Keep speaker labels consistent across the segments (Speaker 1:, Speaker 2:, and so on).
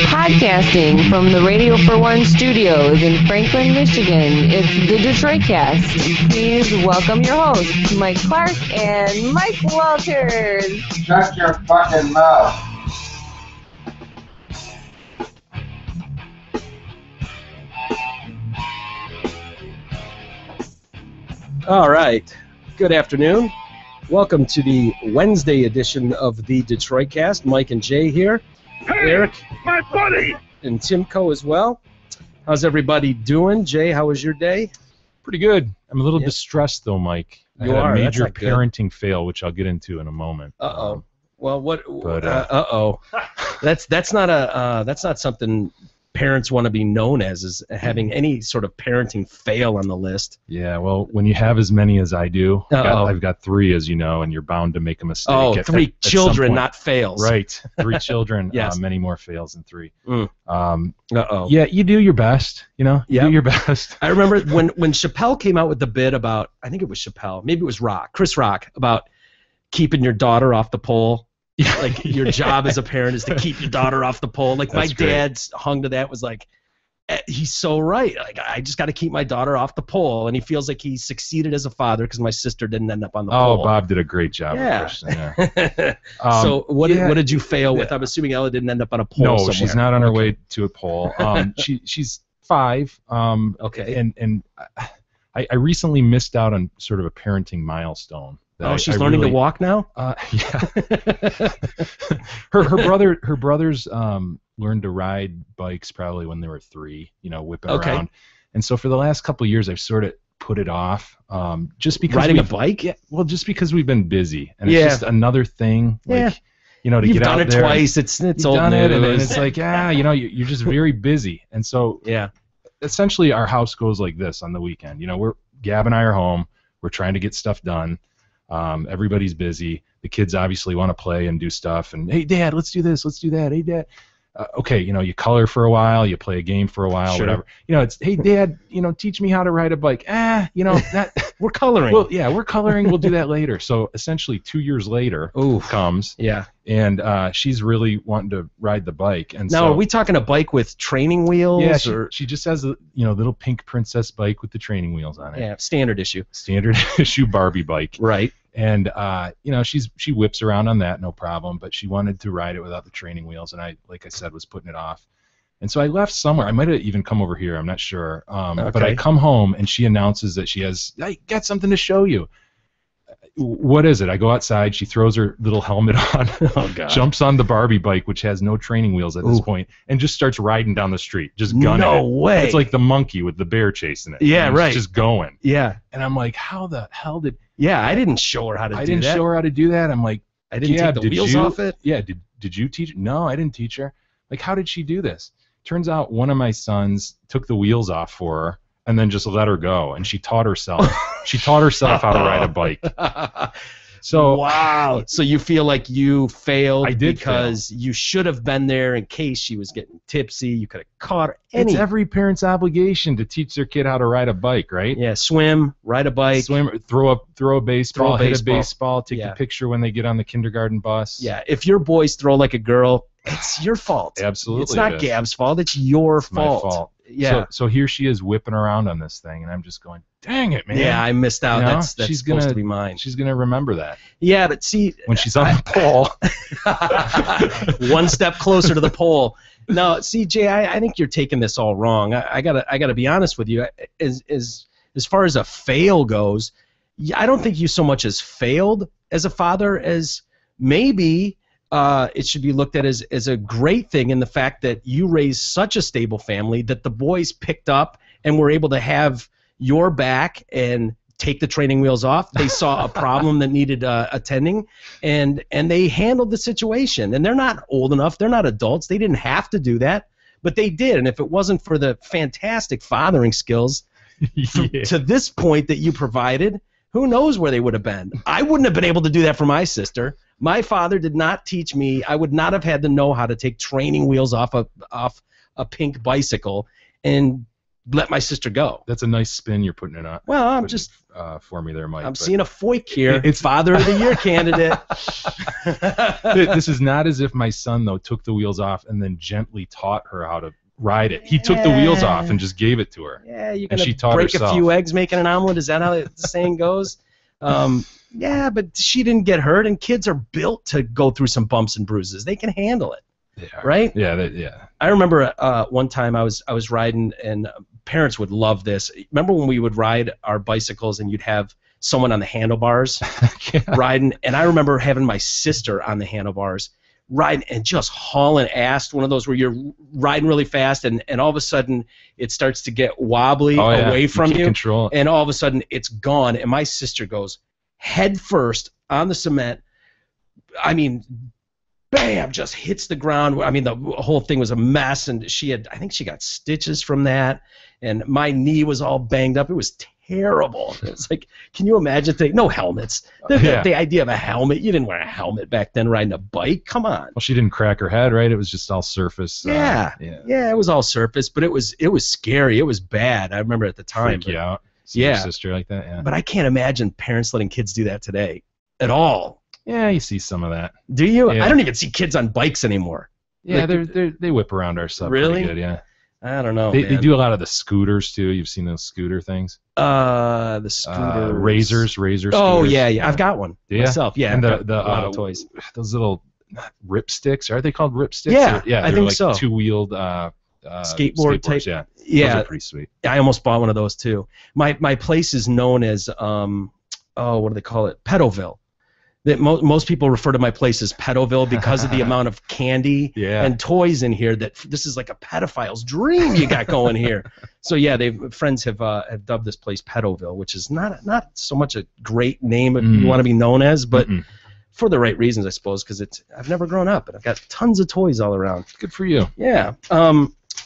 Speaker 1: Podcasting from the Radio for One studios in Franklin, Michigan, it's the Detroit Cast. Please welcome your hosts, Mike Clark and Mike Walters.
Speaker 2: Shut your fucking mouth.
Speaker 3: All right. Good afternoon. Welcome to the Wednesday edition of the Detroit Cast. Mike and Jay here.
Speaker 4: Hey,
Speaker 3: Eric,
Speaker 4: my buddy!
Speaker 3: and Timko as well. How's everybody doing? Jay, how was your day?
Speaker 5: Pretty good. I'm a little
Speaker 3: Yeah.
Speaker 5: distressed though, Mike. I
Speaker 3: You
Speaker 5: had
Speaker 3: are.
Speaker 5: a
Speaker 3: That's
Speaker 5: major
Speaker 3: not good.
Speaker 5: parenting fail, which I'll get into in a moment.
Speaker 3: Uh-oh. Well, what?
Speaker 5: But,
Speaker 3: Uh-oh. That's not something parents want to be known as, is having any sort of parenting fail on the list.
Speaker 5: Yeah, well, when you have as many as I do,
Speaker 3: Uh-oh.
Speaker 5: I've got 3, as you know, and you're bound to make a mistake.
Speaker 3: Oh,
Speaker 5: at-
Speaker 3: three
Speaker 5: at some
Speaker 3: children,
Speaker 5: point.
Speaker 3: not fails.
Speaker 5: Right, 3 children,
Speaker 3: Yes.
Speaker 5: many more fails than 3.
Speaker 3: Mm. Uh-oh.
Speaker 5: Yeah, you do your best, you know? You
Speaker 3: Yep.
Speaker 5: do your best.
Speaker 3: I remember when Chappelle came out with the bit about, I think it was Chappelle, maybe it was Chris Rock, about keeping your daughter off the pole. Like, your job as a parent is to keep your daughter off the pole. Like,
Speaker 5: That's
Speaker 3: my
Speaker 5: great.
Speaker 3: dad's hung to that, was like, he's so right. Like, I just got to keep my daughter off the pole. And he feels like he succeeded as a father because my sister didn't end up on the
Speaker 5: Oh,
Speaker 3: pole.
Speaker 5: Bob did a great job.
Speaker 3: Yeah.
Speaker 5: With Christian, yeah.
Speaker 3: So what
Speaker 5: yeah.
Speaker 3: did you fail with? I'm assuming Ella didn't end up on a pole
Speaker 5: No,
Speaker 3: somewhere.
Speaker 5: she's not on her way to a pole. She's 5.
Speaker 3: Okay.
Speaker 5: And I recently missed out on sort of a parenting milestone. that
Speaker 3: She's
Speaker 5: I
Speaker 3: learning
Speaker 5: really-
Speaker 3: to walk now?
Speaker 5: Yeah. her brothers learned to ride bikes probably when they were 3. You know, whipping
Speaker 3: Okay.
Speaker 5: around. And so for the last couple of years, I've sort of put it off. Just because
Speaker 3: Riding a
Speaker 5: we've-
Speaker 3: bike?
Speaker 5: Yeah. Well, just because we've been busy, and
Speaker 3: Yeah.
Speaker 5: it's just another thing. Like,
Speaker 3: Yeah.
Speaker 5: you know, to
Speaker 3: You've
Speaker 5: get
Speaker 3: done
Speaker 5: out
Speaker 3: it
Speaker 5: there.
Speaker 3: twice. It's
Speaker 5: You've
Speaker 3: old
Speaker 5: done it, and
Speaker 3: news.
Speaker 5: it's like, you know, you're just very busy. And so
Speaker 3: Yeah.
Speaker 5: essentially our house goes like this on the weekend. You know, Gab and I are home. We're trying to get stuff done. Everybody's busy. The kids obviously want to play and do stuff. And, hey, Dad, let's do this. Let's do that. Hey, Dad. Okay, you know, you color for a while. You play a game for a while,
Speaker 3: Sure.
Speaker 5: whatever. You know, it's, hey, Dad, you know, teach me how to ride a bike. You know, that,
Speaker 3: We're coloring.
Speaker 5: well, yeah, we're coloring. We'll do that later. So essentially 2 years later
Speaker 3: Ooh.
Speaker 5: comes,
Speaker 3: Yeah.
Speaker 5: and she's really wanting to ride the bike. And
Speaker 3: Now,
Speaker 5: so,
Speaker 3: are we talking a bike with training wheels?
Speaker 5: yeah,
Speaker 3: or
Speaker 5: she just has a little pink princess bike with the training wheels on it.
Speaker 3: yeah, standard issue.
Speaker 5: Standard issue Barbie bike.
Speaker 3: Right.
Speaker 5: And you know, she whips around on that, no problem, but she wanted to ride it without the training wheels, and I, like I said, was putting it off. And so I left somewhere. I might have even come over here, I'm not sure. But
Speaker 3: Okay.
Speaker 5: I come home and she announces that I got something to show you. What is it? I go outside, she throws her little helmet on,
Speaker 3: Oh, God.
Speaker 5: jumps on the Barbie bike, which has no training wheels at this
Speaker 3: Ooh.
Speaker 5: point, and just starts riding down the street, just gunning
Speaker 3: No
Speaker 5: it.
Speaker 3: way.
Speaker 5: It's like the monkey with the bear chasing it.
Speaker 3: Yeah,
Speaker 5: And it's
Speaker 3: right.
Speaker 5: just going.
Speaker 3: Yeah.
Speaker 5: And I'm like, how the hell did
Speaker 3: Yeah, I didn't show her how to
Speaker 5: I
Speaker 3: do
Speaker 5: didn't
Speaker 3: that.
Speaker 5: show her how to do that? I'm like,
Speaker 3: I didn't
Speaker 5: yeah,
Speaker 3: take the
Speaker 5: did
Speaker 3: wheels
Speaker 5: you?
Speaker 3: off it.
Speaker 5: Yeah, did you teach? No, I didn't teach her. Like, how did she do this? Turns out one of my sons took the wheels off for her and then just let her go, and she taught herself. She taught herself how to ride a bike. So
Speaker 3: wow. So you feel like you failed
Speaker 5: I did
Speaker 3: because you should have been there in case she was getting tipsy. You could have caught her.
Speaker 5: it's every parent's obligation to teach their kid how to ride a bike, right?
Speaker 3: Yeah, swim, ride a bike.
Speaker 5: Swim, throw a baseball, hit a baseball, take
Speaker 3: Yeah.
Speaker 5: a picture when they get on the kindergarten bus.
Speaker 3: Yeah, if your boys throw like a girl, it's your fault.
Speaker 5: Absolutely.
Speaker 3: It's not
Speaker 5: it is.
Speaker 3: Gab's fault. It's your
Speaker 5: It's my
Speaker 3: fault.
Speaker 5: fault.
Speaker 3: Yeah.
Speaker 5: So here she is whipping around on this thing, and I'm just going, dang it, man.
Speaker 3: Yeah, I missed out.
Speaker 5: You know,
Speaker 3: That's
Speaker 5: she's
Speaker 3: supposed
Speaker 5: gonna-
Speaker 3: to be mine.
Speaker 5: She's gonna remember that
Speaker 3: Yeah, but see,
Speaker 5: when she's on the pole.
Speaker 3: one step closer to the pole. No, see, Jay, I think you're taking this all wrong. I gotta be honest with you. As far as a fail goes, I don't think you so much as failed as a father as maybe it should be looked at as a great thing in the fact that you raised such a stable family that the boys picked up and were able to have your back and take the training wheels off. They saw a problem that needed attending, and they handled the situation. And they're not old enough. They're not adults. They didn't have to do that, but they did. And if it wasn't for the fantastic fathering skills
Speaker 5: Yeah.
Speaker 3: to this point that you provided, who knows where they would have been. I wouldn't have been able to do that for my sister. My father did not teach me. I would not have had to know how to take training wheels off a pink bicycle and let my sister go.
Speaker 5: That's a nice spin you're putting it on.
Speaker 3: Well, I'm just
Speaker 5: for me there, Mike.
Speaker 3: I'm seeing a Foyk here.
Speaker 5: It's
Speaker 3: Father of the Year candidate.
Speaker 5: This is not as if my son though took the wheels off and then gently taught her how to ride it. He took the wheels off and just gave it to her.
Speaker 3: Yeah, you're
Speaker 5: And
Speaker 3: gonna
Speaker 5: she taught
Speaker 3: break
Speaker 5: herself.
Speaker 3: a few eggs making an omelet. Is that how the saying goes? Yeah, but she didn't get hurt, and kids are built to go through some bumps and bruises. They can handle it,
Speaker 5: Yeah.
Speaker 3: right?
Speaker 5: Yeah. Yeah.
Speaker 3: I remember one time I was riding, and parents would love this. Remember when we would ride our bicycles, and you'd have someone on the handlebars riding, and I remember having my sister on the handlebars riding and just hauling ass. One of those where you're riding really fast, and all of a sudden it starts to get wobbly away from
Speaker 5: can't
Speaker 3: you,
Speaker 5: control it.
Speaker 3: and all of a sudden it's gone, and my sister goes head first on the cement. I mean, bam, just hits the ground. I mean, the whole thing was a mess, and I think she got stitches from that, and my knee was all banged up. It was terrible. It's like, can you imagine? No helmets. The idea of a helmet, you didn't wear a helmet back then riding a bike. Come on.
Speaker 5: Well, she didn't crack her head, right? It was just all surface.
Speaker 3: Yeah, it was all surface, but it was scary. It was bad. I remember at the time.
Speaker 5: Freak you out. See your sister like that, yeah.
Speaker 3: But I can't imagine parents letting kids do that today at all.
Speaker 5: Yeah, you see some of that.
Speaker 3: Do you?
Speaker 5: Yeah.
Speaker 3: I don't even see kids on bikes anymore.
Speaker 5: Yeah,
Speaker 3: Like,
Speaker 5: they whip around our stuff
Speaker 3: Really?
Speaker 5: pretty good, yeah.
Speaker 3: I don't know.
Speaker 5: They
Speaker 3: man.
Speaker 5: do a lot of the scooters too. You've seen those scooter things?
Speaker 3: The scooter.
Speaker 5: Razor scooters.
Speaker 3: Oh yeah. I've got one myself. Yeah,
Speaker 5: and
Speaker 3: I've got
Speaker 5: the
Speaker 3: a lot of toys.
Speaker 5: those little rip sticks. Are they called rip sticks?
Speaker 3: Yeah,
Speaker 5: yeah.
Speaker 3: I
Speaker 5: They're
Speaker 3: think
Speaker 5: like
Speaker 3: so.
Speaker 5: Two-wheeled
Speaker 3: Skateboard type.
Speaker 5: Yeah.
Speaker 3: Yeah,
Speaker 5: Those are pretty sweet.
Speaker 3: I almost bought one of those too. My place is known as what do they call it? Pedoville. That most people refer to my place as Pedoville because of the amount of candy and toys in here. That this is like a pedophile's dream you got going here. So yeah, friends have dubbed this place Pedoville, which is not so much a great name you want to be known as, but for the right reasons, I suppose, because I've never grown up and I've got tons of toys all around.
Speaker 5: Good for you.
Speaker 3: Yeah.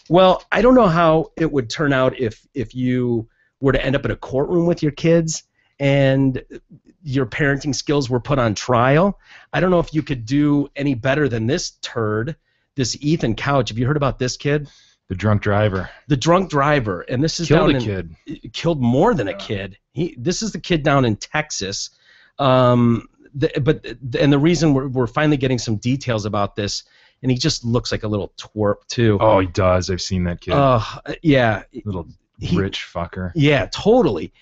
Speaker 3: Well, I don't know how it would turn out if you were to end up in a courtroom with your kids and your parenting skills were put on trial. I don't know if you could do any better than this turd, this Ethan Couch. Have you heard about this kid?
Speaker 5: The drunk driver.
Speaker 3: The drunk driver, and this is
Speaker 5: Killed
Speaker 3: down
Speaker 5: a kid.
Speaker 3: Killed more than a kid. This is the kid down in Texas. The reason we're finally getting some details about this, and he just looks like a little twerp too.
Speaker 5: Oh, he does. I've seen that kid.
Speaker 3: Yeah.
Speaker 5: Little rich fucker.
Speaker 3: Yeah, totally.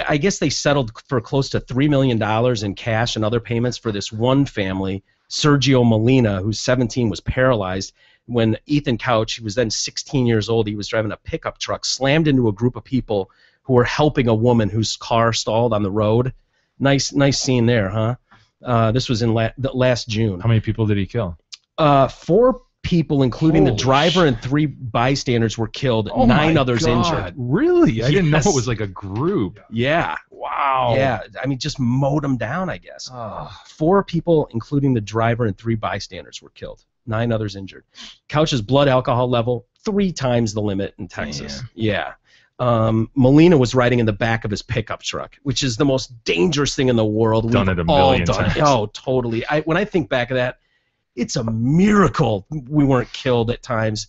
Speaker 3: I guess they settled for close to $3 million in cash and other payments for this one family. Sergio Molina, who's 17, was paralyzed when Ethan Couch, he was then 16 years old, he was driving a pickup truck, slammed into a group of people who were helping a woman whose car stalled on the road. Nice scene there, huh? This was in last June.
Speaker 5: How many people did he kill?
Speaker 3: 4 people, including the
Speaker 5: Holy
Speaker 3: driver and 3 bystanders, were killed. 9 others injured.
Speaker 5: Really? I didn't know
Speaker 3: Yes.
Speaker 5: it was like a group.
Speaker 3: Yeah.
Speaker 5: Wow.
Speaker 3: Yeah. I mean, just mowed them down, I guess.
Speaker 5: Oh.
Speaker 3: 4 people, including the driver and 3 bystanders, were killed. 9 others injured. Couch's blood alcohol level 3 times the limit in Texas.
Speaker 5: Damn.
Speaker 3: Yeah. Molina was riding in the back of his pickup truck, which is the most dangerous thing in the world.
Speaker 5: Done
Speaker 3: We've
Speaker 5: it a
Speaker 3: all
Speaker 5: million
Speaker 3: done it.
Speaker 5: times.
Speaker 3: Oh, totally. When I think back of that, it's a miracle we weren't killed at times.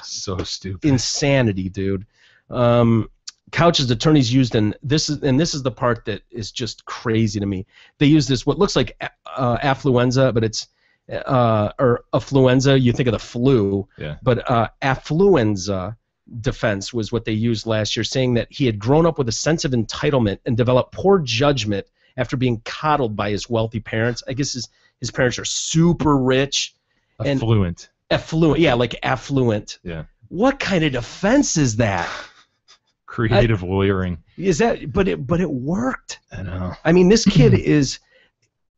Speaker 5: So stupid.
Speaker 3: Insanity, dude. Couch's attorneys used, and this is the part that is just crazy to me. They use this what looks like affluenza, but it's or affluenza. You think of the flu,
Speaker 5: Yeah.
Speaker 3: but affluenza defense was what they used last year, saying that he had grown up with a sense of entitlement and developed poor judgment after being coddled by his wealthy parents. I guess his parents are super rich.
Speaker 5: Affluent.
Speaker 3: Affluent, yeah, like affluent.
Speaker 5: Yeah.
Speaker 3: What kind of defense is that?
Speaker 5: Creative lawyering.
Speaker 3: Is that? But it worked.
Speaker 5: I know.
Speaker 3: I mean, this kid is,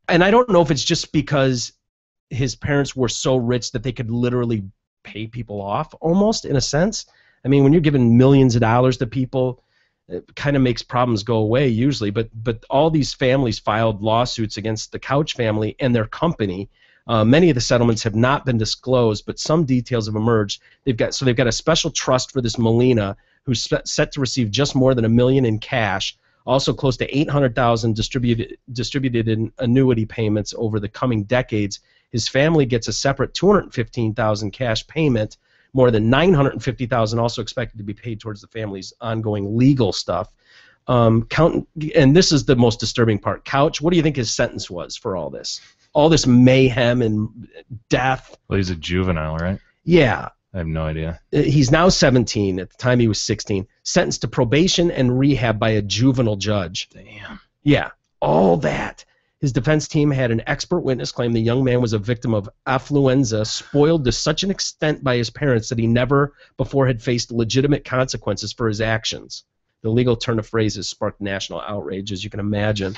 Speaker 3: and I don't know if it's just because his parents were so rich that they could literally pay people off, almost in a sense. I mean, when you're giving millions of dollars to people, it kind of makes problems go away usually. But all these families filed lawsuits against the Couch family and their company. Many of the settlements have not been disclosed, but some details have emerged. They've got a special trust for this Molina, who's set to receive just more than $1 million in cash, Also, close to $800,000 distributed in annuity payments over the coming decades. His family gets a separate $215,000 cash payment. More than $950,000 also expected to be paid towards the family's ongoing legal stuff. And this is the most disturbing part. Couch, what do you think his sentence was for all this? All this mayhem and death.
Speaker 5: Well, he's a juvenile, right?
Speaker 3: Yeah.
Speaker 5: I have no idea.
Speaker 3: He's now 17. At the time he was 16. Sentenced to probation and rehab by a juvenile judge.
Speaker 5: Damn.
Speaker 3: Yeah, all that. His defense team had an expert witness claim the young man was a victim of affluenza, spoiled to such an extent by his parents that he never before had faced legitimate consequences for his actions. The legal turn of phrases sparked national outrage, as you can imagine.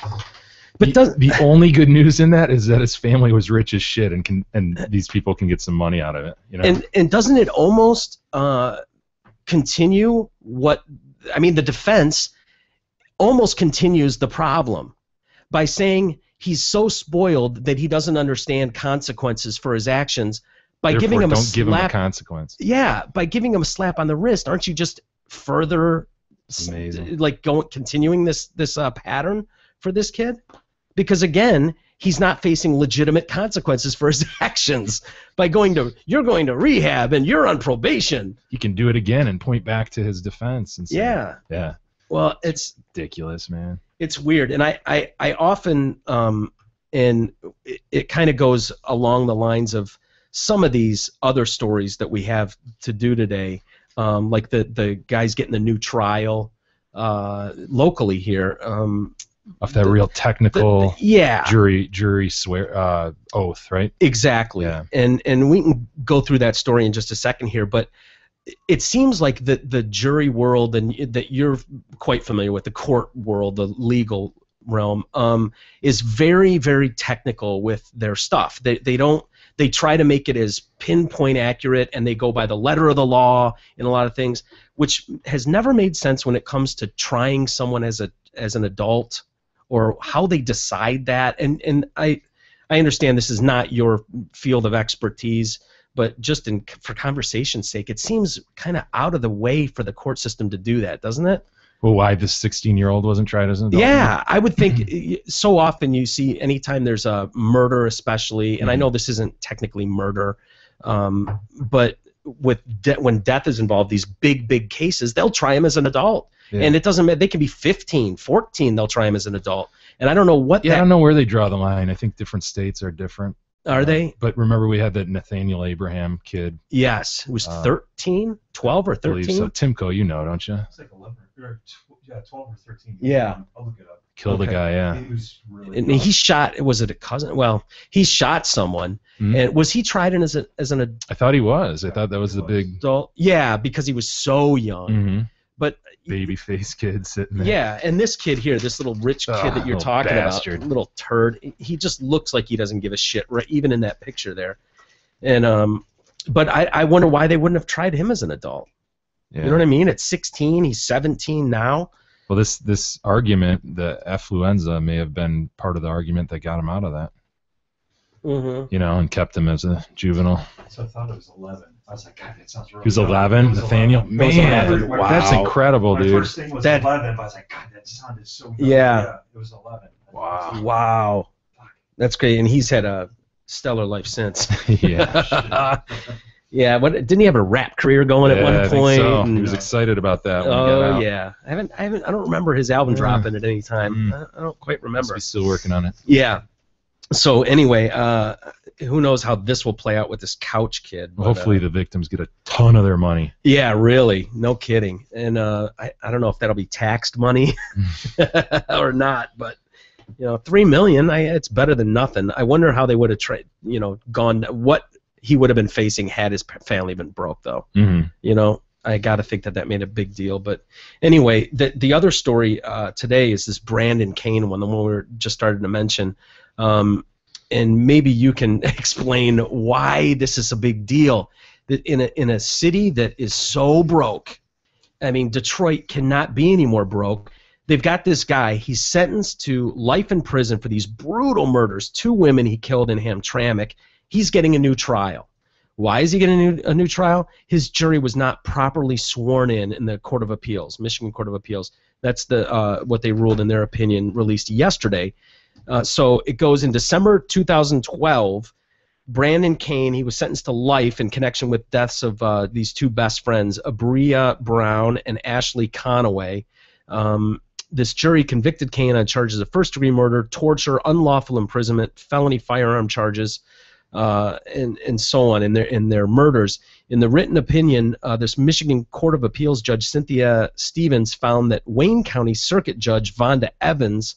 Speaker 3: But
Speaker 5: the only good news in that is that his family was rich as shit, and these people can get some money out of it. You know?
Speaker 3: And doesn't it almost continue what I mean? The defense almost continues the problem by saying he's so spoiled that he doesn't understand consequences for his actions. By
Speaker 5: Therefore,
Speaker 3: giving him
Speaker 5: don't
Speaker 3: a slap,
Speaker 5: give him a consequence.
Speaker 3: Yeah, by giving him a slap on the wrist, aren't you just further
Speaker 5: Amazing.
Speaker 3: continuing this pattern for this kid? Because again, he's not facing legitimate consequences for his actions by you're going to rehab and you're on probation.
Speaker 5: He can do it again and point back to his defense and say,
Speaker 3: Yeah. Well, it's
Speaker 5: ridiculous, man.
Speaker 3: It's weird, and I often and it kind of goes along the lines of some of these other stories that we have to do today, like the guys getting the new trial locally here.
Speaker 5: Off that real technical
Speaker 3: yeah.
Speaker 5: jury swear oath, right?
Speaker 3: Exactly.
Speaker 5: Yeah.
Speaker 3: And we can go through that story in just a second here, but it seems like the jury world, and that you're quite familiar with, the court world, the legal realm, is very, very technical with their stuff. They try to make it as pinpoint accurate, and they go by the letter of the law in a lot of things, which has never made sense when it comes to trying someone as an adult, or how they decide that. And I understand this is not your field of expertise, but just for conversation's sake, it seems kind of out of the way for the court system to do that, doesn't it?
Speaker 5: Well, why this 16-year-old wasn't tried as an adult?
Speaker 3: Yeah, I would think so often you see anytime there's a murder, especially, and I know this isn't technically murder, but when death is involved, these big cases, they'll try him as an adult. Yeah. And it doesn't matter. They can be 15, 14. They'll try him as an adult. And I don't know what.
Speaker 5: Yeah, I don't know where they draw the line. I think different states are different.
Speaker 3: Are they?
Speaker 5: But remember, we had that Nathaniel Abraham kid.
Speaker 3: Yes, who was 13, 12 or 13.
Speaker 5: So. Timko, you know, don't you?
Speaker 4: It's like 11 or 12 or 13.
Speaker 3: Yeah.
Speaker 4: I'll look it up.
Speaker 5: Killed a guy, yeah.
Speaker 4: It was really.
Speaker 3: And he shot. Was it a cousin? Well, he shot someone. Mm-hmm. And was he tried in as an adult?
Speaker 5: I thought he was. I thought that was the big.
Speaker 3: Adult. Yeah, because he was so young.
Speaker 5: Mm-hmm.
Speaker 3: But
Speaker 5: baby face kid sitting there.
Speaker 3: Yeah, and this kid here, this little rich kid that you're talking
Speaker 5: bastard.
Speaker 3: about, little turd, he just looks like he doesn't give a shit, right? Even in that picture there. And but I wonder why they wouldn't have tried him as an adult. Yeah. You know what I mean? At 16, he's 17 now.
Speaker 5: Well, this argument, the affluenza, may have been part of the argument that got him out of that.
Speaker 3: Mm-hmm.
Speaker 5: You know, and kept him as a juvenile.
Speaker 4: So I thought it was 11. I was like, God, that sounds really.
Speaker 5: He was 11, Nathaniel.
Speaker 4: 11.
Speaker 5: Man,
Speaker 3: wow.
Speaker 5: That's incredible,
Speaker 4: my
Speaker 5: dude.
Speaker 4: My first thing was 11, but I was like, God, that sounded so good.
Speaker 3: Yeah.
Speaker 4: It was 11.
Speaker 3: Wow. That's great, and he's had a stellar life since.
Speaker 5: Yeah.
Speaker 3: Yeah, didn't he have a rap career going at one
Speaker 5: I
Speaker 3: point?
Speaker 5: think so.
Speaker 3: And,
Speaker 5: he was excited about that. When he got
Speaker 3: oh
Speaker 5: out.
Speaker 3: yeah, I don't remember his album dropping at any time. I don't quite remember.
Speaker 5: He's still working on it.
Speaker 3: Yeah. So anyway, who knows how this will play out with this Couch kid? But,
Speaker 5: hopefully the victims get a ton of their money.
Speaker 3: Yeah, really, no kidding. And I don't know if that'll be taxed money or not, but $3 million, it's better than nothing. I wonder how they would have gone. What he would have been facing had his family been broke, though.
Speaker 5: Mm-hmm.
Speaker 3: I got to think that made a big deal. But anyway, the other story today is this Brandon Kane one, the one we were just starting to mention. And maybe you can explain why this is a big deal. That in a city that is so broke, I mean, Detroit cannot be any more broke. They've got this guy. He's sentenced to life in prison for these brutal murders. 2 women he killed in Hamtramck. He's getting a new trial. Why is he getting a new trial? His jury was not properly sworn in the Court of Appeals, Michigan Court of Appeals. That's what they ruled in their opinion, released yesterday. So it goes in December 2012. Brandon Kane, he was sentenced to life in connection with deaths of these two best friends, Abria Brown and Ashley Conaway. This jury convicted Kane on charges of first-degree murder, torture, unlawful imprisonment, felony firearm charges, and so on in their murders. In the written opinion, this Michigan Court of Appeals Judge Cynthia Stevens found that Wayne County Circuit Judge Vonda Evans,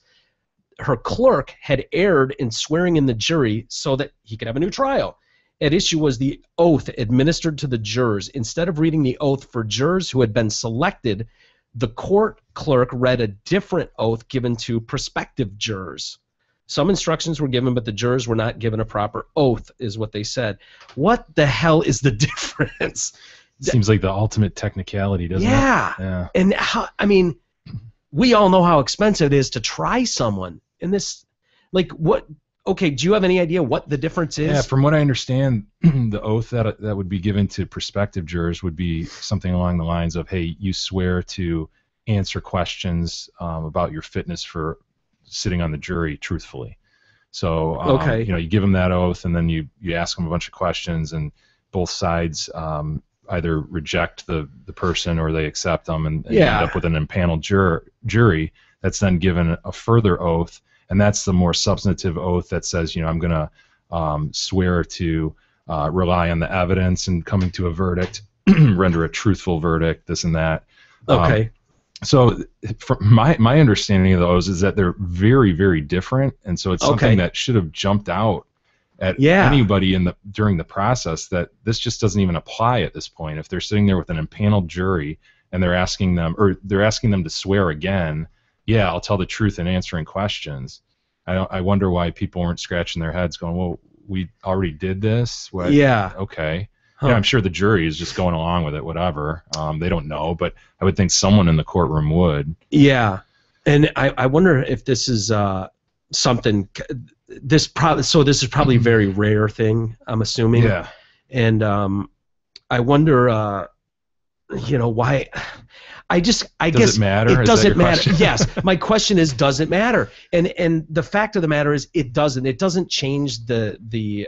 Speaker 3: her clerk, had erred in swearing in the jury so that he could have a new trial. At issue was the oath administered to the jurors. Instead of reading the oath for jurors who had been selected, the court clerk read a different oath given to prospective jurors. Some instructions were given, but the jurors were not given a proper oath, is what they said. What the hell is the difference?
Speaker 5: Seems like the ultimate technicality, doesn't it?
Speaker 3: Yeah. And we all know how expensive it is to try someone. And this, like, what? Okay, do you have any idea what the difference is?
Speaker 5: Yeah, from what I understand, the oath that would be given to prospective jurors would be something along the lines of, hey, you swear to answer questions about your fitness for sitting on the jury truthfully. So,
Speaker 3: okay.
Speaker 5: You give them that oath, and then you ask them a bunch of questions, and both sides either reject the person or they accept them, and end up with an impaneled jury that's then given a further oath. And that's the more substantive oath that says, I'm going to swear to rely on the evidence and coming to a verdict, render a truthful verdict, this and that.
Speaker 3: Okay.
Speaker 5: So from my understanding of those is that they're very, very different. And so it's something that should have jumped out at anybody during the process, that this just doesn't even apply at this point. If they're sitting there with an impaneled jury and they're asking them to swear again, yeah, I'll tell the truth in answering questions. I wonder why people weren't scratching their heads going, well, we already did this? What?
Speaker 3: Yeah.
Speaker 5: Okay.
Speaker 3: Huh.
Speaker 5: Yeah, I'm sure the jury is just going along with it, whatever. They don't know, but I would think someone in the courtroom would.
Speaker 3: Yeah. And I wonder if this is something, this is probably a very rare thing, I'm assuming.
Speaker 5: Yeah.
Speaker 3: And I wonder, why... Does
Speaker 5: it matter?
Speaker 3: It doesn't matter. Yes, my question is, does it matter? And the fact of the matter is, it doesn't. It doesn't change the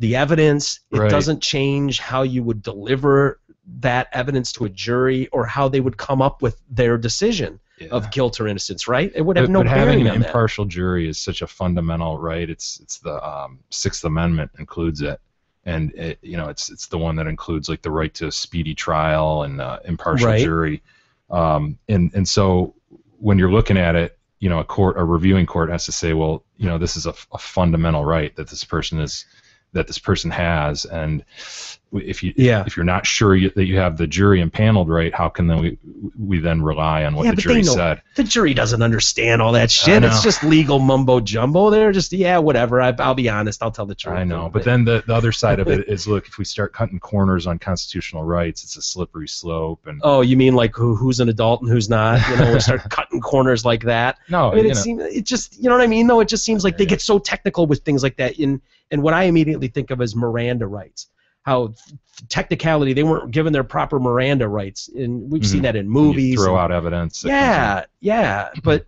Speaker 3: evidence. It doesn't change how you would deliver that evidence to a jury or how they would come up with their decision of guilt or innocence. Right? It would have no bearing on that.
Speaker 5: Having an impartial jury is such a fundamental right. It's the Sixth Amendment includes it. And it's the one that includes like the right to a speedy trial and impartial jury, and so when you're looking at it, a reviewing court has to say, well, this is a fundamental right that this person has, and if you're not sure that you have the jury impaneled right, how can we then rely on what the jury said?
Speaker 3: The jury doesn't understand all that shit. It's just legal mumbo jumbo. They're just whatever. I'll be honest. I'll tell the truth.
Speaker 5: I know, but then the other side of it is, look, if we start cutting corners on constitutional rights, it's a slippery slope. And
Speaker 3: you mean like who's an adult and who's not? We start cutting corners like that.
Speaker 5: No,
Speaker 3: it just you know what I mean. Though it just seems like they get so technical with things like that. And what I immediately think of as Miranda rights. How technicality, they weren't given their proper Miranda rights, and we've seen that in movies.
Speaker 5: You throw out evidence.
Speaker 3: Yeah, but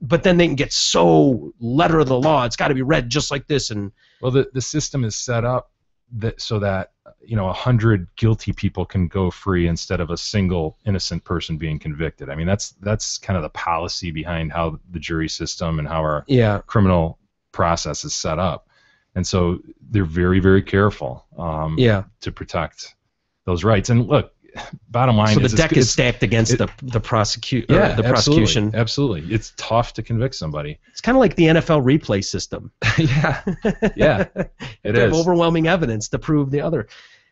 Speaker 3: then they can get so letter of the law. It's got to be read just like this. And
Speaker 5: well, the system is set up so that 100 guilty people can go free instead of a single innocent person being convicted. I mean, that's kind of the policy behind how the jury system and how our criminal process is set up. And so they're very, very careful to protect those rights. And look, bottom line
Speaker 3: is the deck is stacked against the prosecution.
Speaker 5: Absolutely. It's tough to convict somebody.
Speaker 3: It's kind of like the NFL replay system.
Speaker 5: It is.
Speaker 3: Overwhelming evidence to prove the other.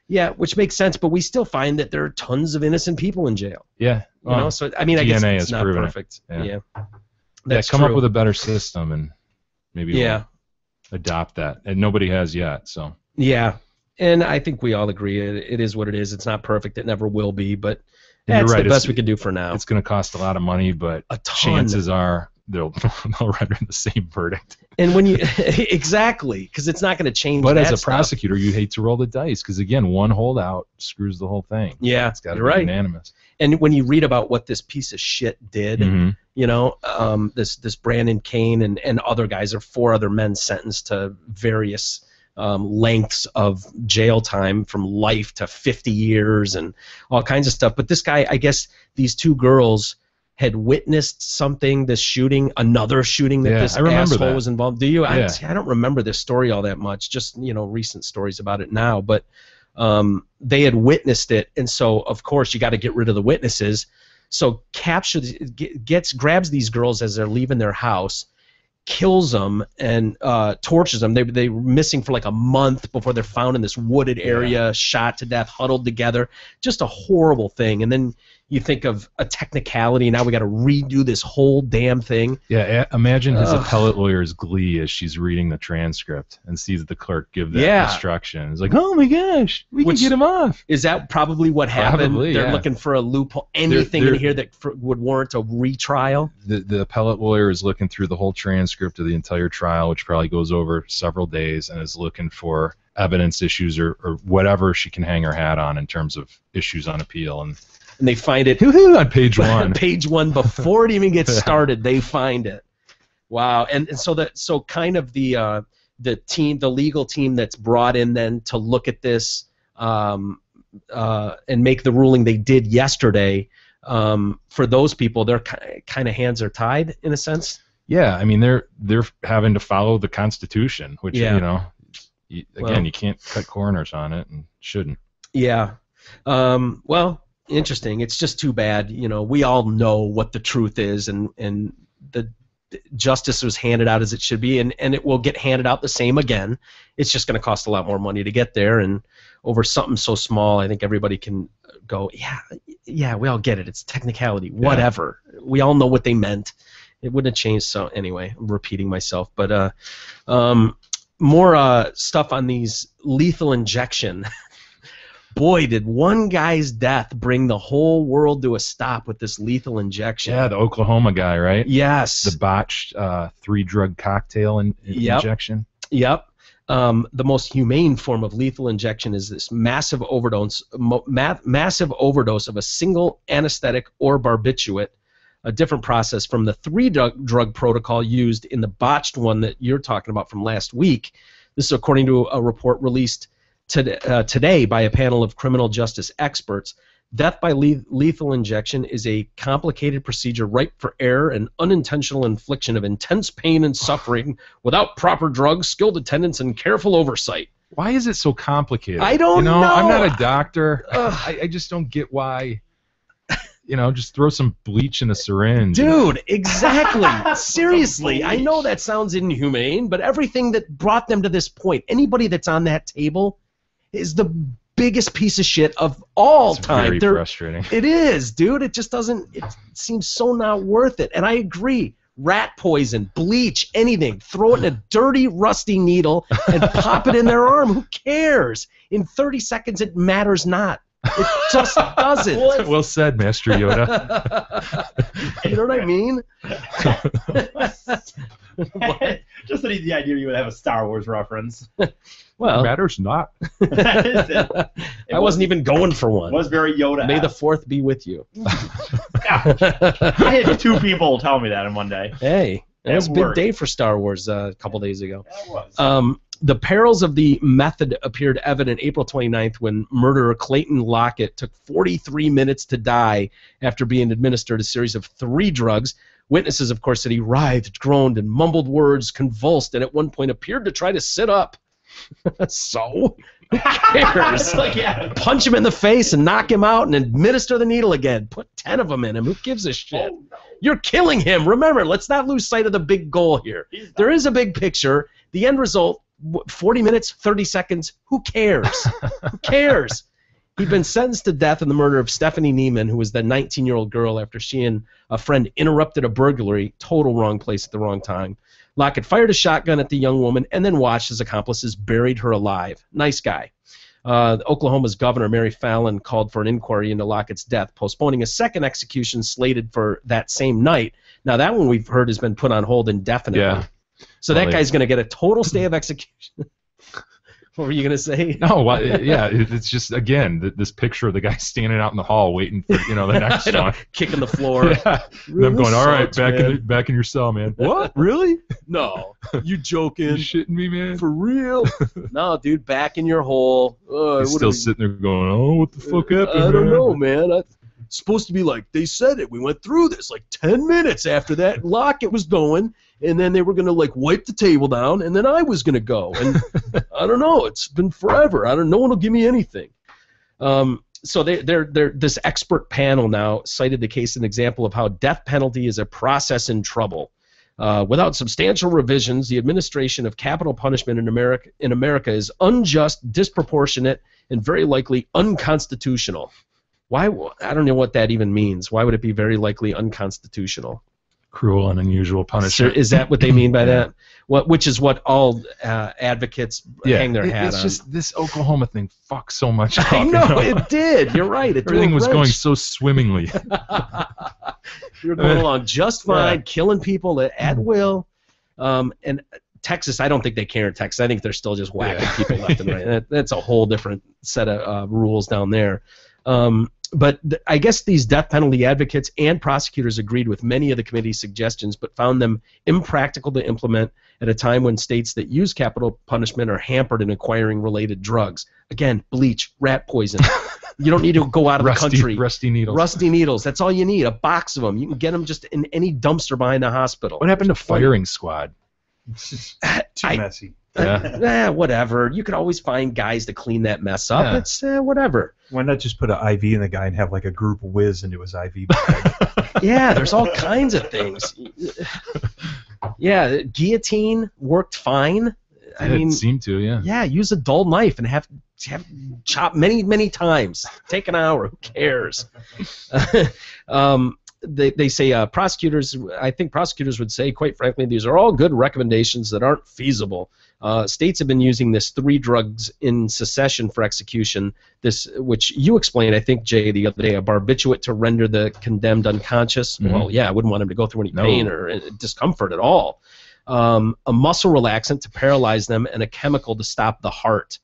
Speaker 3: Yeah, which makes sense, but we still find that there are tons of innocent people in jail.
Speaker 5: Yeah.
Speaker 3: So I mean, I guess it's not perfect.
Speaker 5: Come up with a better system, and maybe we'll adopt that, and nobody has yet. So
Speaker 3: and I think we all agree it is what it is. It's not perfect. It never will be, but that's the best we can do for now.
Speaker 5: It's going to cost a lot of money, but
Speaker 3: a ton.
Speaker 5: Chances are they'll render the same verdict.
Speaker 3: And when you exactly, because it's not going to change.
Speaker 5: But
Speaker 3: that
Speaker 5: as a
Speaker 3: stuff.
Speaker 5: prosecutor, you hate to roll the dice because again, one holdout screws the whole thing.
Speaker 3: Yeah,
Speaker 5: It's got to
Speaker 3: you're
Speaker 5: be
Speaker 3: right.
Speaker 5: unanimous.
Speaker 3: And when you read about what this piece of shit did,
Speaker 5: Mhm.
Speaker 3: you know, this Brandon Kane and other guys, or 4 other men sentenced to various lengths of jail time, from life to 50 years and all kinds of stuff. But this guy, I guess these 2 girls had witnessed something, this shooting, another shooting that
Speaker 5: Yeah,
Speaker 3: this
Speaker 5: I remember
Speaker 3: asshole
Speaker 5: that.
Speaker 3: was involved. Do you?
Speaker 5: Yeah.
Speaker 3: I don't remember this story all that much, just, you know, recent stories about it now. But they had witnessed it, and so, of course, you got to get rid of the witnesses. So grabs these girls as they're leaving their house, kills them, and tortures them. They were missing for like a month before they're found in this wooded area, shot to death, huddled together. Just a horrible thing. And then you think of a technicality. Now we got to redo this whole damn thing.
Speaker 5: Yeah, imagine his
Speaker 3: Ugh.
Speaker 5: appellate lawyer's glee as she's reading the transcript and sees the clerk give that
Speaker 3: Yeah.
Speaker 5: instruction. It's like, oh my gosh, we
Speaker 3: Which-
Speaker 5: can get him off.
Speaker 3: Is that probably what happened?
Speaker 5: Probably,
Speaker 3: They're
Speaker 5: yeah.
Speaker 3: looking for a loophole, anything
Speaker 5: they're-
Speaker 3: in here that would warrant a retrial.
Speaker 5: The appellate lawyer is looking through the whole transcript of the entire trial, which probably goes over several days, and is looking for evidence issues or whatever she can hang her hat on in terms of issues on appeal. And
Speaker 3: And they find it
Speaker 5: on page 1.
Speaker 3: page 1 before it even gets started. They find it. Wow. And so kind of the legal team that's brought in then to look at this and make the ruling they did yesterday. For those people, their kind of hands are tied in a sense.
Speaker 5: Yeah, I mean they're having to follow the Constitution, which
Speaker 3: Yeah.
Speaker 5: you know,
Speaker 3: Well-
Speaker 5: you can't cut corners on it and shouldn't.
Speaker 3: Yeah. Well, interesting. It's just too bad. You know, we all know what the truth is, and the justice was handed out as it should be, and it will get handed out the same again. It's just going to cost a lot more money to get there, and over something so small, I think everybody can go, yeah, we all get it. It's technicality, whatever. We all know what they meant. It wouldn't have changed. So anyway, I'm repeating myself, but more stuff on these lethal injection. Boy, did one guy's death bring the whole world to a stop with this lethal injection.
Speaker 5: Yeah, the Oklahoma guy, right?
Speaker 3: Yes.
Speaker 5: The botched 3-drug cocktail injection.
Speaker 3: Yep. The most humane form of lethal injection is this massive overdose of a single anesthetic or barbiturate, a different process from the 3-drug protocol used in the botched one that you're talking about from last week. This is according to a report released today by a panel of criminal justice experts. Death by lethal injection is a complicated procedure ripe for error and unintentional infliction of intense pain and suffering without proper drugs, skilled attendants, and careful oversight.
Speaker 5: Why is it so complicated?
Speaker 3: I don't know.
Speaker 5: I'm not a doctor.
Speaker 3: Ugh.
Speaker 5: I just don't get why. Just throw some bleach in a syringe.
Speaker 3: Dude, exactly. Seriously, I know that sounds inhumane, but everything that brought them to this point, anybody that's on that table is the biggest piece of shit of all
Speaker 5: It's
Speaker 3: time.
Speaker 5: very frustrating.
Speaker 3: It is, dude. It just doesn't. It seems so not worth it. And I agree. Rat poison, bleach, anything. Throw it in a dirty, rusty needle and pop it in their arm. Who cares? In 30 seconds, it matters not. It just doesn't.
Speaker 5: Well said, Master Yoda.
Speaker 3: You know what I mean?
Speaker 6: Just the idea you would have a Star Wars reference.
Speaker 3: Well,
Speaker 5: Matters not.
Speaker 6: That is it.
Speaker 3: I wasn't even going for one.
Speaker 6: It was very Yoda.
Speaker 3: May the 4th be with you.
Speaker 6: I had 2 people tell me that in one day.
Speaker 3: Hey, it
Speaker 6: At
Speaker 3: was a big
Speaker 6: work.
Speaker 3: day for Star Wars a couple days ago.
Speaker 6: That was.
Speaker 3: The perils of the method appeared evident April 29th when murderer Clayton Lockett took 43 minutes to die after being administered a series of 3 drugs. Witnesses, of course, said he writhed, groaned, and mumbled words, convulsed, and at one point appeared to try to sit up. So? Who cares?
Speaker 6: Like, yeah.
Speaker 3: Punch him in the face and knock him out and administer the needle again. Put 10 of them in him. Who gives a shit?
Speaker 6: Oh, no.
Speaker 3: You're killing him. Remember, let's not lose sight of the big goal here. There is a big picture. The end result, 40 minutes, 30 seconds, who cares? Who cares? He'd been sentenced to death in the murder of Stephanie Neiman, who was the 19-year-old girl after she and a friend interrupted a burglary, total wrong place at the wrong time. Lockett fired a shotgun at the young woman and then watched as accomplices buried her alive. Nice guy. Oklahoma's governor, Mary Fallin, called for an inquiry into Lockett's death, postponing a second execution slated for that same night. Now that one we've heard has been put on hold indefinitely.
Speaker 5: Yeah.
Speaker 3: So that guy's going to get a total stay of execution. What were you going to say?
Speaker 5: No, it's just, again, this picture of the guy standing out in the hall waiting for, the next one.
Speaker 3: Kicking the floor.
Speaker 5: Yeah. And I'm going, all right, back in your cell, man. What? Really?
Speaker 3: No. You joking?
Speaker 5: You shitting me, man?
Speaker 3: For real? No, dude, back in your hole.
Speaker 5: He's still sitting there going, oh, what the fuck happened,
Speaker 3: I don't know, man. It's supposed to be like, they said it. We went through this like 10 minutes after that locket was going, and then they were going to like wipe the table down, and then I was going to go. And I don't know. It's been forever. No one will give me anything. So they're this expert panel now cited the case as an example of how death penalty is a process in trouble. Without substantial revisions, the administration of capital punishment in America is unjust, disproportionate, and very likely unconstitutional. Why? I don't know what that even means. Why would it be very likely unconstitutional?
Speaker 5: Cruel and unusual punishment.
Speaker 3: Is that what they mean by that? Which is what all advocates hang their hat on.
Speaker 5: It's just this Oklahoma thing fucks so much up.
Speaker 3: I know, it did. You're right.
Speaker 5: Everything was going so swimmingly.
Speaker 3: You're going along just fine, killing people at will. And Texas, I don't think they care in Texas. I think they're still just whacking people left and right. That's a whole different set of rules down there. But I guess these death penalty advocates and prosecutors agreed with many of the committee's suggestions, but found them impractical to implement at a time when states that use capital punishment are hampered in acquiring related drugs. Again, bleach, rat poison. You don't need to go out of the country.
Speaker 5: Rusty needles.
Speaker 3: Rusty needles. That's all you need. A box of them. You can get them just in any dumpster behind the hospital.
Speaker 5: What happened to firing squad?
Speaker 6: Too messy.
Speaker 3: Whatever. You could always find guys to clean that mess up.
Speaker 5: Yeah.
Speaker 3: It's whatever.
Speaker 6: Why not just put an IV in the guy and have like a group whiz into his IV bag?
Speaker 3: Yeah, there's all kinds of things. Yeah, guillotine worked fine.
Speaker 5: It seemed to, yeah.
Speaker 3: Yeah, use a dull knife and have chop many times. Take an hour. Who cares? They say prosecutors. I think prosecutors would say, quite frankly, these are all good recommendations that aren't feasible. States have been using this 3 drugs in succession for execution. This, which you explained, I think, Jay, the other day, a barbiturate to render the condemned unconscious.
Speaker 5: Mm-hmm.
Speaker 3: Well, yeah, I wouldn't want him to go through any pain or discomfort at all. A muscle relaxant to paralyze them, and a chemical to stop the heart.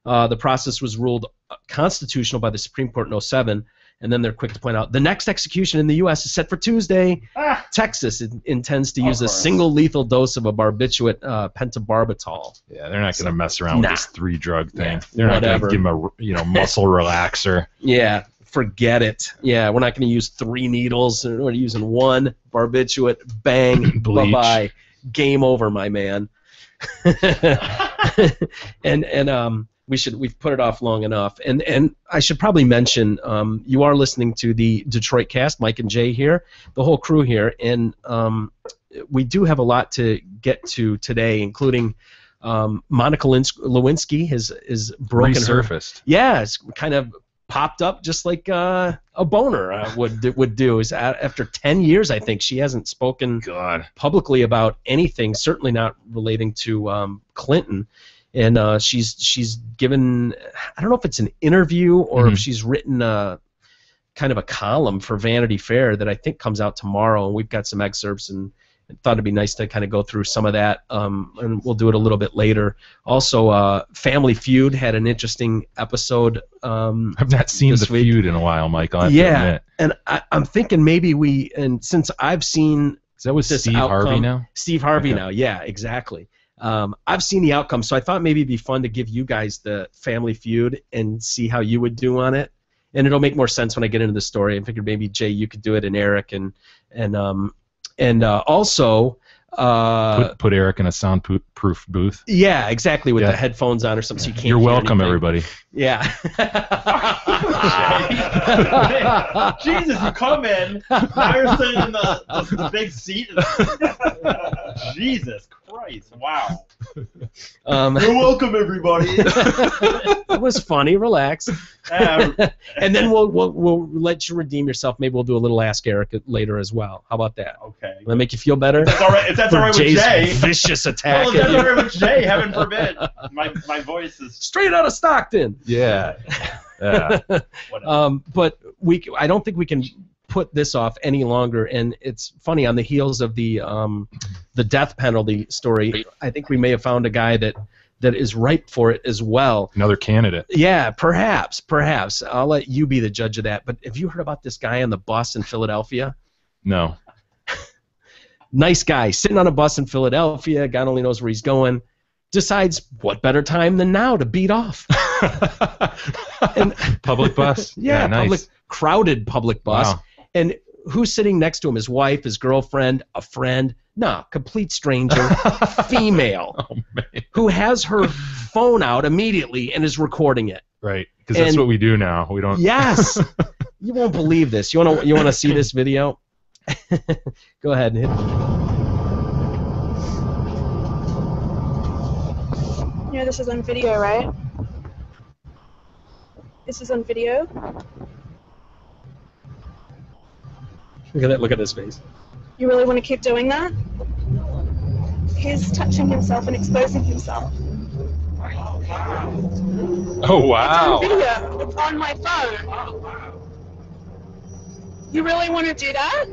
Speaker 3: The process was ruled constitutional by the Supreme Court in 2007. And then they're quick to point out the next execution in the U.S. is set for Tuesday. Texas intends to use a single lethal dose of a barbiturate pentobarbital.
Speaker 5: Yeah, they're not going to mess around with this 3-drug thing.
Speaker 3: Yeah,
Speaker 5: they're not going to give them a muscle relaxer.
Speaker 3: Yeah, forget it. Yeah, we're not going to use 3 needles. We're using 1 barbiturate. Bang, bye-bye. Game over, my man. and we've put it off long enough, and I should probably mention you are listening to the Detroit Cast, Mike and Jay here, the whole crew here, and we do have a lot to get to today, including Monica Lewinsky has broken
Speaker 5: resurfaced.
Speaker 3: It's kind of popped up just like a boner would do. After 10 years, I think she hasn't spoken publicly about anything, certainly not relating to Clinton. And she's given, I don't know if it's an interview or if she's written kind of a column for Vanity Fair that I think comes out tomorrow, and we've got some excerpts, and thought it'd be nice to kind of go through some of that, and we'll do it a little bit later. Also, Family Feud had an interesting episode.
Speaker 5: I've not seen the feud in a while, Mike. I'll have to admit.
Speaker 3: And I'm thinking maybe since I've seen
Speaker 5: is that with Steve Harvey now?
Speaker 3: Steve Harvey now, yeah, exactly. I've seen the outcome, so I thought maybe it'd be fun to give you guys the Family Feud and see how you would do on it. And it'll make more sense when I get into the story. I figured maybe Jay, you could do it, and Eric, and also
Speaker 5: put Eric in a soundproof booth.
Speaker 3: Yeah, exactly, with the headphones on or something, so you can't.
Speaker 5: You're
Speaker 3: hear
Speaker 5: welcome,
Speaker 3: anything.
Speaker 5: everybody.
Speaker 3: Yeah.
Speaker 6: Jesus, you come in. Now you're sitting in the big seat. Jesus Christ! Wow. You're welcome, everybody.
Speaker 3: It was funny. Relax. And then we'll let you redeem yourself. Maybe we'll do a little Ask Eric later as well. How about that?
Speaker 6: Okay.
Speaker 3: Will that make you feel better?
Speaker 6: If that's all right with
Speaker 3: Jay's
Speaker 6: Jay.
Speaker 3: Vicious attack.
Speaker 6: Well, if that's all right with Jay, heaven forbid. My voice is
Speaker 3: straight out of Stockton.
Speaker 5: Yeah. Yeah.
Speaker 3: But I don't think we can put this off any longer. And it's funny, on the heels of the death penalty story, I think we may have found a guy that is ripe for it as well.
Speaker 5: Another candidate.
Speaker 3: Yeah, perhaps. I'll let you be the judge of that. But have you heard about this guy on the bus in Philadelphia?
Speaker 5: No.
Speaker 3: Nice guy, sitting on a bus in Philadelphia, God only knows where he's going, decides what better time than now to beat off. And,
Speaker 5: public bus?
Speaker 3: Yeah,
Speaker 5: nice.
Speaker 3: Crowded public bus.
Speaker 5: Wow.
Speaker 3: And who's sitting next to him? His wife, his girlfriend, a friend? No, complete stranger, female, who has her phone out immediately and is recording it.
Speaker 5: Right, because that's what we do now. We don't.
Speaker 3: Yes, you won't believe this. You wanna see this video? Go ahead and hit.
Speaker 7: You know this is on video, right? This is on video.
Speaker 3: Look at that! Look at his face.
Speaker 7: You really want to keep doing that? He's touching himself and exposing himself.
Speaker 5: Oh wow!
Speaker 7: It's on video. It's on my phone. You really want to do that?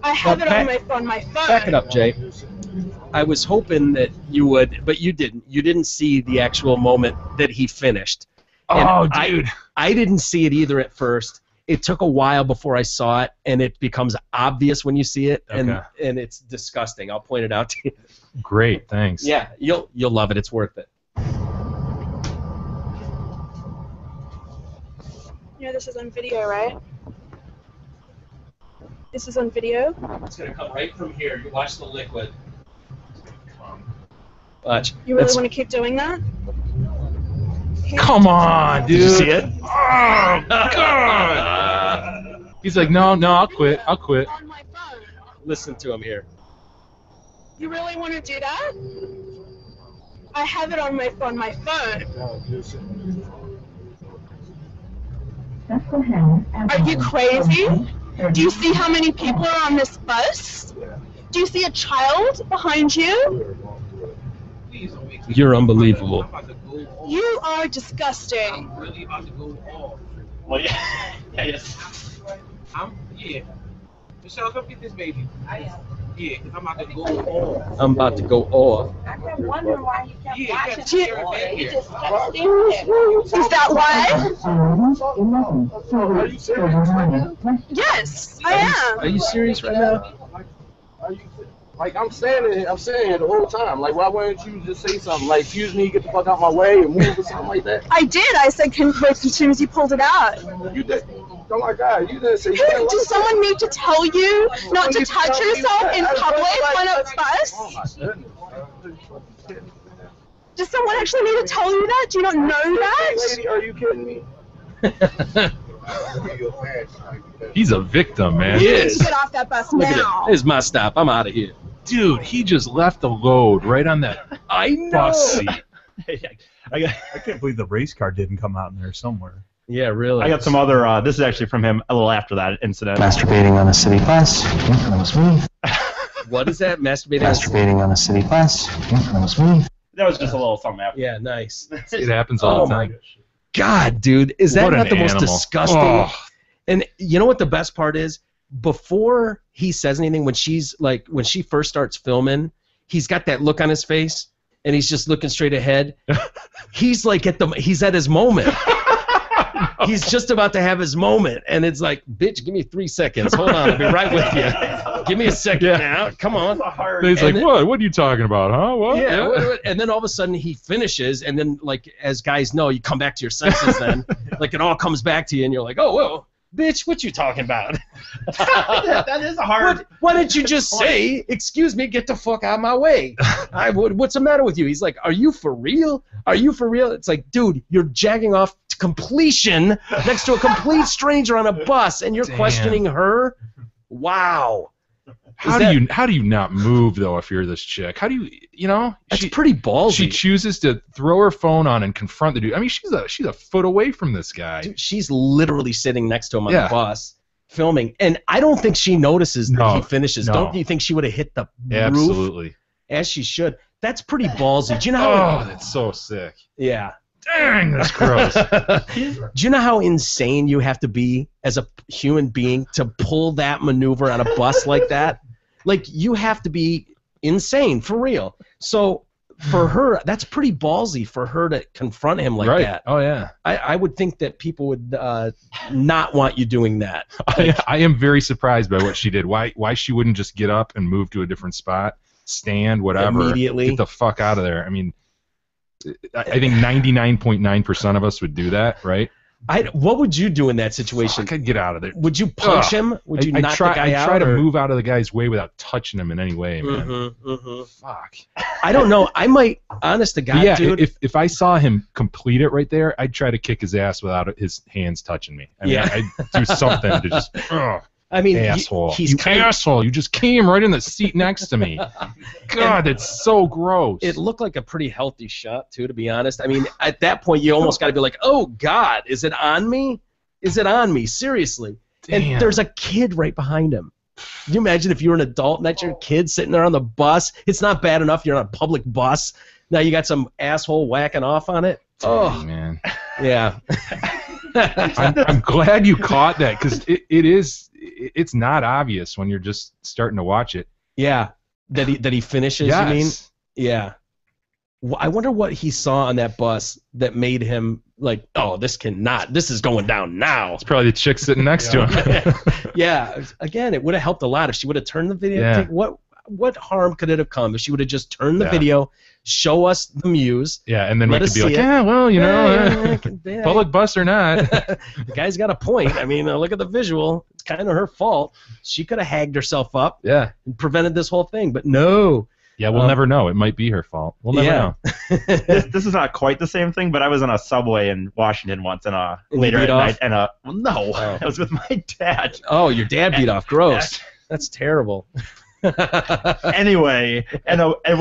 Speaker 7: I have it on my phone.
Speaker 3: Back it up, Jay. I was hoping that you would, but you didn't. You didn't see the actual moment that he finished. And
Speaker 5: Oh, dude!
Speaker 3: I didn't see it either at first. It took a while before I saw it, and it becomes obvious when you see it, and it's disgusting. I'll point it out to you.
Speaker 5: Great, thanks.
Speaker 3: Yeah, you'll love it. It's worth it.
Speaker 7: You know this is on video, right? This is on video.
Speaker 3: It's gonna come right from here. You watch the liquid. Watch.
Speaker 7: You really want to keep doing that?
Speaker 5: Come on, dude.
Speaker 3: Did you see it?
Speaker 5: Oh God! He's like, no, I'll quit. I'll quit.
Speaker 7: On my phone.
Speaker 3: Listen to him here.
Speaker 7: You really want to do that? I have it on my phone. Are you crazy? Do you see how many people are on this bus? Do you see a child behind you?
Speaker 3: You're unbelievable.
Speaker 7: You are disgusting.
Speaker 6: Well, yeah.
Speaker 8: Yeah. Michelle, come get this baby. Yeah, because I'm about to go off.
Speaker 3: I'm about to go off.
Speaker 9: I've been wondering why you kept
Speaker 8: Yeah,
Speaker 9: watching
Speaker 8: you
Speaker 9: it.
Speaker 8: got to
Speaker 9: You just kept staring at it.
Speaker 7: Is that why?
Speaker 2: Are you serious right now?
Speaker 7: Yes, I
Speaker 3: Are
Speaker 7: am.
Speaker 3: you serious right now?
Speaker 2: Are you, like, I'm saying it the whole time. Like, why wouldn't you just say something? Like, excuse me, get the fuck out my way and move or something like that?
Speaker 7: I did. I said, can wait as soon as you pulled it out.
Speaker 2: You did. Oh my God, you didn't say
Speaker 7: Does someone need to tell you not to touch yourself in public on a bus?
Speaker 2: Oh my goodness.
Speaker 7: Does someone actually need to tell you that? Do you not know that?
Speaker 2: Lady, are you kidding me?
Speaker 5: He's a victim, man.
Speaker 3: He
Speaker 7: You need
Speaker 3: is.
Speaker 7: to get off that bus
Speaker 3: Look at
Speaker 7: now.
Speaker 3: it. Here's my stop. I'm out of here.
Speaker 5: Dude, he just left the load right on that
Speaker 3: I know.
Speaker 5: bus seat.
Speaker 6: I can't believe the race car didn't come out in there somewhere.
Speaker 3: Yeah, really.
Speaker 6: I got some other. This is actually from him a little after that incident.
Speaker 10: Masturbating on a city bus. That was me.
Speaker 3: What is that? Masturbating?
Speaker 10: Masturbating on a city bus. That was me.
Speaker 6: That was just a little something after.
Speaker 3: Yeah, nice.
Speaker 5: It happens all
Speaker 3: Oh
Speaker 5: the
Speaker 3: my
Speaker 5: time.
Speaker 3: God, dude. Is that
Speaker 5: What
Speaker 3: not
Speaker 5: an
Speaker 3: the most
Speaker 5: animal.
Speaker 3: disgusting?
Speaker 5: Oh.
Speaker 3: And you know what the best part is? Before he says anything, when she first starts filming, he's got that look on his face, and he's just looking straight ahead. He's like he's at his moment. He's just about to have his moment, and it's like, bitch, give me 3 seconds. Hold on, I'll be right with you. Give me a second now. Come on.
Speaker 5: He's like,
Speaker 3: then-
Speaker 5: what? What are you talking about, huh? What?
Speaker 3: Yeah, and then all of a sudden he finishes, and then, like, as guys know, you come back to your senses then. Like, it all comes back to you, and you're like, oh, whoa, bitch, what you talking about?
Speaker 6: That is a hard.
Speaker 3: Why didn't you just say, excuse me, get the fuck out of my way? What's the matter with you? He's like, are you for real? Are you for real? It's like, dude, you're jagging off to completion next to a complete stranger on a bus, and you're
Speaker 5: Damn.
Speaker 3: questioning her? Wow.
Speaker 5: How do you not move though if you're this chick? How do you
Speaker 3: That's pretty ballsy.
Speaker 5: She chooses to throw her phone on and confront the dude. I mean, she's a foot away from this guy.
Speaker 3: Dude, she's literally sitting next to him on
Speaker 5: Yeah.
Speaker 3: the bus filming, and I don't think she notices that
Speaker 5: No,
Speaker 3: he finishes.
Speaker 5: no.
Speaker 3: Don't you think she would have hit the roof
Speaker 5: Absolutely.
Speaker 3: as she should? That's pretty ballsy. Do you know how?
Speaker 5: Oh, that's so sick.
Speaker 3: Yeah.
Speaker 5: dang, that's gross.
Speaker 3: Do you know how insane you have to be as a human being to pull that maneuver on a bus like that? Like, you have to be insane, for real. So for her, that's pretty ballsy for her to confront him like
Speaker 5: Right.
Speaker 3: that.
Speaker 5: Oh, yeah.
Speaker 3: I would think that people would not want you doing that.
Speaker 5: I am very surprised by what she did. Why she wouldn't just get up and move to a different spot, stand, whatever.
Speaker 3: Immediately.
Speaker 5: Get the fuck out of there. I mean, I think 99.9% of us would do that, right?
Speaker 3: What would you do in that situation?
Speaker 5: Fuck, I'd get out of there.
Speaker 3: Would you punch him? Would you knock the guy out?
Speaker 5: I try to
Speaker 3: or-
Speaker 5: move out of the guy's way without touching him in any way, man.
Speaker 3: Fuck. I don't know. I might, honest to
Speaker 5: But
Speaker 3: God,
Speaker 5: yeah,
Speaker 3: dude.
Speaker 5: if I saw him complete it right there, I'd try to kick his ass without his hands touching me. I mean,
Speaker 3: Yeah.
Speaker 5: I'd do something to just.
Speaker 3: I mean,
Speaker 5: asshole.
Speaker 3: he's
Speaker 5: you
Speaker 3: kind of-
Speaker 5: asshole. You just came right in the seat next to me. God, that's so gross.
Speaker 3: It looked like a pretty healthy shot, too, to be honest. I mean, at that point, you almost got to be like, oh, God, is it on me? Is it on me? Seriously.
Speaker 5: Damn.
Speaker 3: And there's a kid right behind him. Can you imagine if you were an adult and that's your kid sitting there on the bus? It's not bad enough you're on a public bus. Now you got some asshole whacking off on it.
Speaker 5: Oh, man.
Speaker 3: Yeah.
Speaker 5: I'm glad you caught that because it's not obvious when you're just starting to watch it.
Speaker 3: Yeah. That he finishes,
Speaker 5: Yes.
Speaker 3: you mean? Yeah. Well, I wonder what he saw on that bus that made him like, oh, this is going down now.
Speaker 5: It's probably the chick sitting next to him.
Speaker 3: Yeah. Again, it would have helped a lot if she would have turned the video.
Speaker 5: Yeah.
Speaker 3: What harm could it have come if she would have just turned the
Speaker 5: Yeah.
Speaker 3: video, show us the muse?
Speaker 5: Yeah, and then we
Speaker 3: Let
Speaker 5: could
Speaker 3: us
Speaker 5: be
Speaker 3: see
Speaker 5: like,
Speaker 3: it.
Speaker 5: yeah, well, you know,
Speaker 3: Yeah.
Speaker 5: public bus or not.
Speaker 3: The guy's got a point. I mean, look at the visual. It's kind of her fault. She could have hagged herself up
Speaker 5: Yeah.
Speaker 3: and prevented this whole thing, but no.
Speaker 5: Yeah, we'll never know. It might be her fault. We'll never know.
Speaker 6: This is not quite the same thing, but I was on a subway in Washington once, and
Speaker 3: you
Speaker 6: later
Speaker 3: beat
Speaker 6: at
Speaker 3: off?
Speaker 6: night, and well, no,
Speaker 3: Oh.
Speaker 6: I was with my dad.
Speaker 3: Oh, your dad beat off. Gross. That's terrible.
Speaker 6: Anyway, and it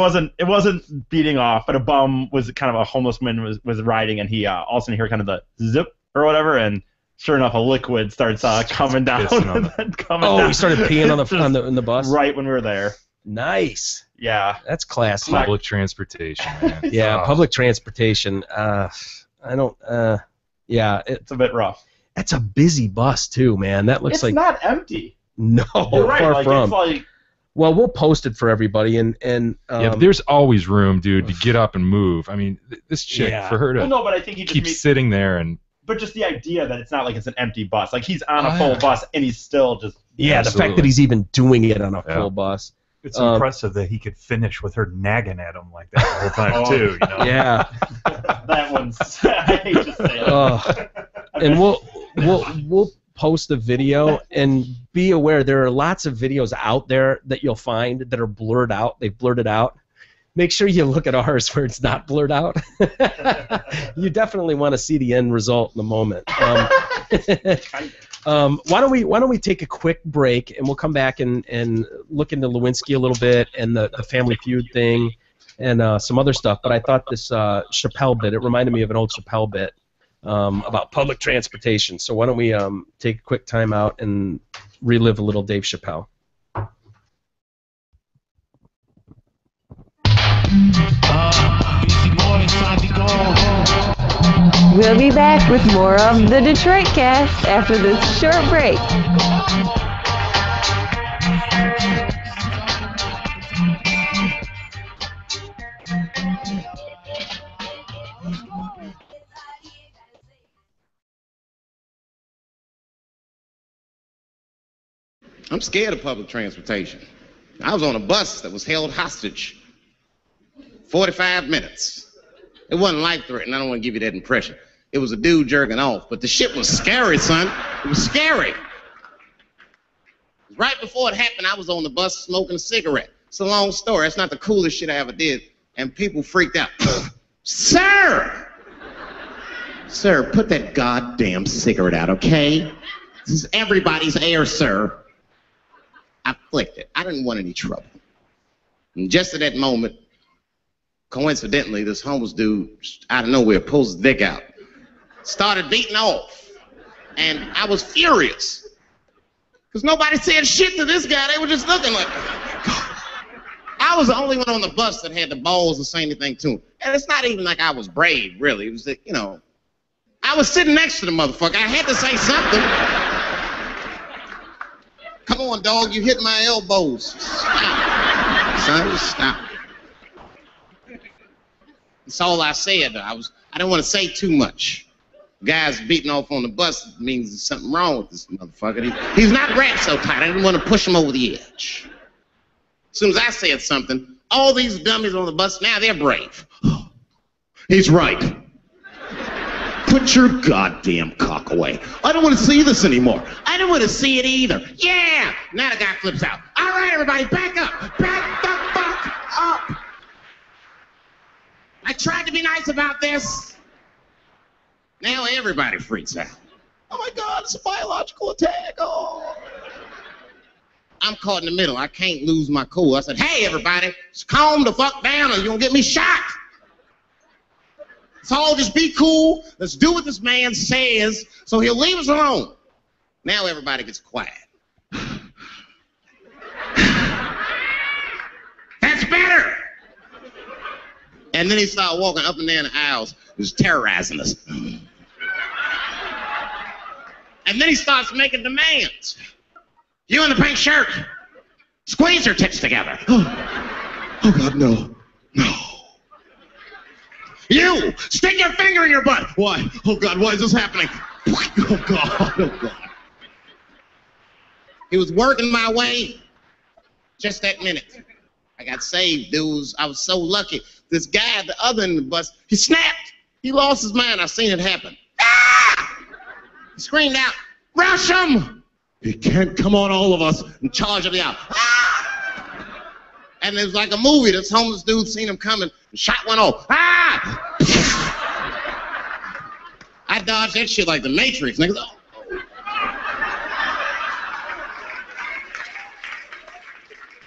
Speaker 6: wasn't beating off, but a bum was kind of a homeless man was riding, and he all of a sudden heard kind of the zip or whatever, and sure enough, a liquid starts coming down.
Speaker 5: Pissing on
Speaker 6: and coming
Speaker 3: Oh,
Speaker 6: down.
Speaker 3: he started peeing on
Speaker 6: Just
Speaker 3: the bus.
Speaker 6: right when we were there.
Speaker 3: Nice.
Speaker 6: Yeah.
Speaker 3: That's classy.
Speaker 5: Public transportation, man.
Speaker 3: Yeah,
Speaker 5: Oh.
Speaker 3: public transportation. I don't. Yeah,
Speaker 6: It's a bit rough.
Speaker 3: that's a busy bus too, man. That looks
Speaker 6: It's
Speaker 3: like
Speaker 6: not empty.
Speaker 3: no,
Speaker 6: You're right.
Speaker 3: far
Speaker 6: Like,
Speaker 3: from.
Speaker 6: it's like
Speaker 3: Well, we'll post it for everybody, and
Speaker 5: Yeah, but there's always room, dude, to get up and move. I mean, this chick,
Speaker 3: Yeah.
Speaker 5: for her to
Speaker 6: well, no, but I think he just
Speaker 5: keep sitting there and
Speaker 6: but just the idea that it's not like it's an empty bus. Like he's on
Speaker 5: Oh,
Speaker 6: a full
Speaker 5: yeah.
Speaker 6: bus and he's still just
Speaker 3: yeah, the fact
Speaker 5: Absolutely.
Speaker 3: that he's even doing it on a
Speaker 5: Yeah.
Speaker 3: full bus.
Speaker 4: It's
Speaker 3: Um,
Speaker 4: impressive that he could finish with her nagging at him like that the whole time
Speaker 6: Oh.
Speaker 4: too. You know?
Speaker 3: Yeah.
Speaker 6: that one's. I hate to say it.
Speaker 3: And we'll post the video, and be aware there are lots of videos out there that you'll find that are blurred out. They've blurred it out. Make sure you look at ours where it's not blurred out. You definitely want to see the end result in the moment. Why don't we take a quick break, and we'll come back and look into Lewinsky a little bit and the Family Feud thing and some other stuff. But I thought this Chappelle bit, it reminded me of an old Chappelle bit about public transportation. So why don't we take a quick time out and relive a little Dave Chappelle.
Speaker 1: We'll be back with more of the Detroit Cast after this short break.
Speaker 11: I'm scared of public transportation. I was on a bus that was held hostage 45 minutes. It wasn't life-threatening. I don't want to give you that impression. It was a dude jerking off, but the shit was scary, son. It was scary. Right before it happened, I was on the bus smoking a cigarette. It's a long story. It's not the coolest shit I ever did, and people freaked out. Sir! Sir, put that goddamn cigarette out, okay? This is everybody's air, sir. I flicked it. I didn't want any trouble. And just at that moment, coincidentally, this homeless dude out of nowhere pulls his dick out, started beating off, and I was furious because nobody said shit to this guy. They were just looking like, I I was the only one on the bus that had the balls to say anything to him. And it's not even like I was brave, really. It was that, you know, I was sitting next to the motherfucker. I had to say something. Come on, dog, you hit my elbows. Stop. Son, stop. That's all I said. I didn't want to say too much. Guys beating off on the bus means there's something wrong with this motherfucker. He's not wrapped so tight. I didn't want to push him over the edge. As soon as I said something, all these dummies on the bus, now they're brave. He's right. Put your goddamn cock away. I don't want to see this anymore. I don't want to see it either. Yeah! Now the guy flips out. All right, everybody, back up. Back the fuck up. I tried to be nice about this. Now everybody freaks out. Oh my God, it's a biological attack. Oh. I'm caught in the middle. I can't lose my cool. I said, hey, everybody, just calm the fuck down or you're going to get me shot. Let's all just be cool. Let's do what this man says so he'll leave us alone. Now everybody gets quiet. That's better. And then he started walking up and down the aisles, just terrorizing us. And then he starts making demands. You in the pink shirt, squeeze your tits together. Oh God, no, no. You, stick your finger in your butt. Why? Oh God, why is this happening? Oh God, oh God. He was working my way. Just that minute, I got saved. I was so lucky. This guy at the other end of the bus, he snapped. He lost his mind. I seen it happen. Ah! He screamed out, rush him! He can't come on all of us and charge him out. Ah! And it was like a movie. This homeless dude seen him coming and shot one off. Ah! I dodged that shit like the Matrix, niggas. Oh.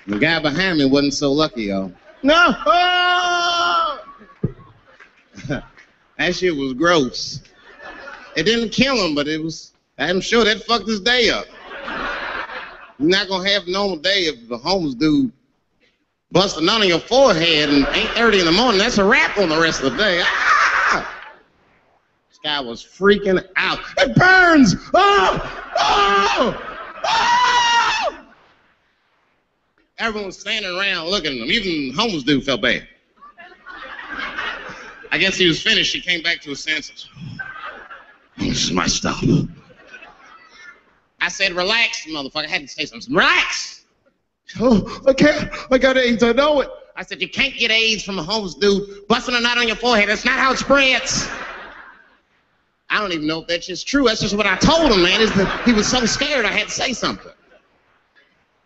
Speaker 11: The guy behind me wasn't so lucky, y'all. No! Oh! That shit was gross. It didn't kill him, but I'm sure that fucked his day up. You're not gonna have a normal day if the homeless dude busts a nut on your forehead and 8:30 in the morning. That's a wrap on the rest of the day. Ah! This guy was freaking out. It burns! Oh! Oh! Oh! Everyone was standing around looking at him. Even the homeless dude felt bad. I guess he was finished. He came back to his senses. This is my stuff. I said, relax, motherfucker. I had to say something. Relax. Oh, I can't. I got AIDS. I know it. I said, you can't get AIDS from a homeless dude busting a knot on your forehead. That's not how it spreads. I don't even know if that's just true. That's just what I told him, man. He was so scared I had to say something.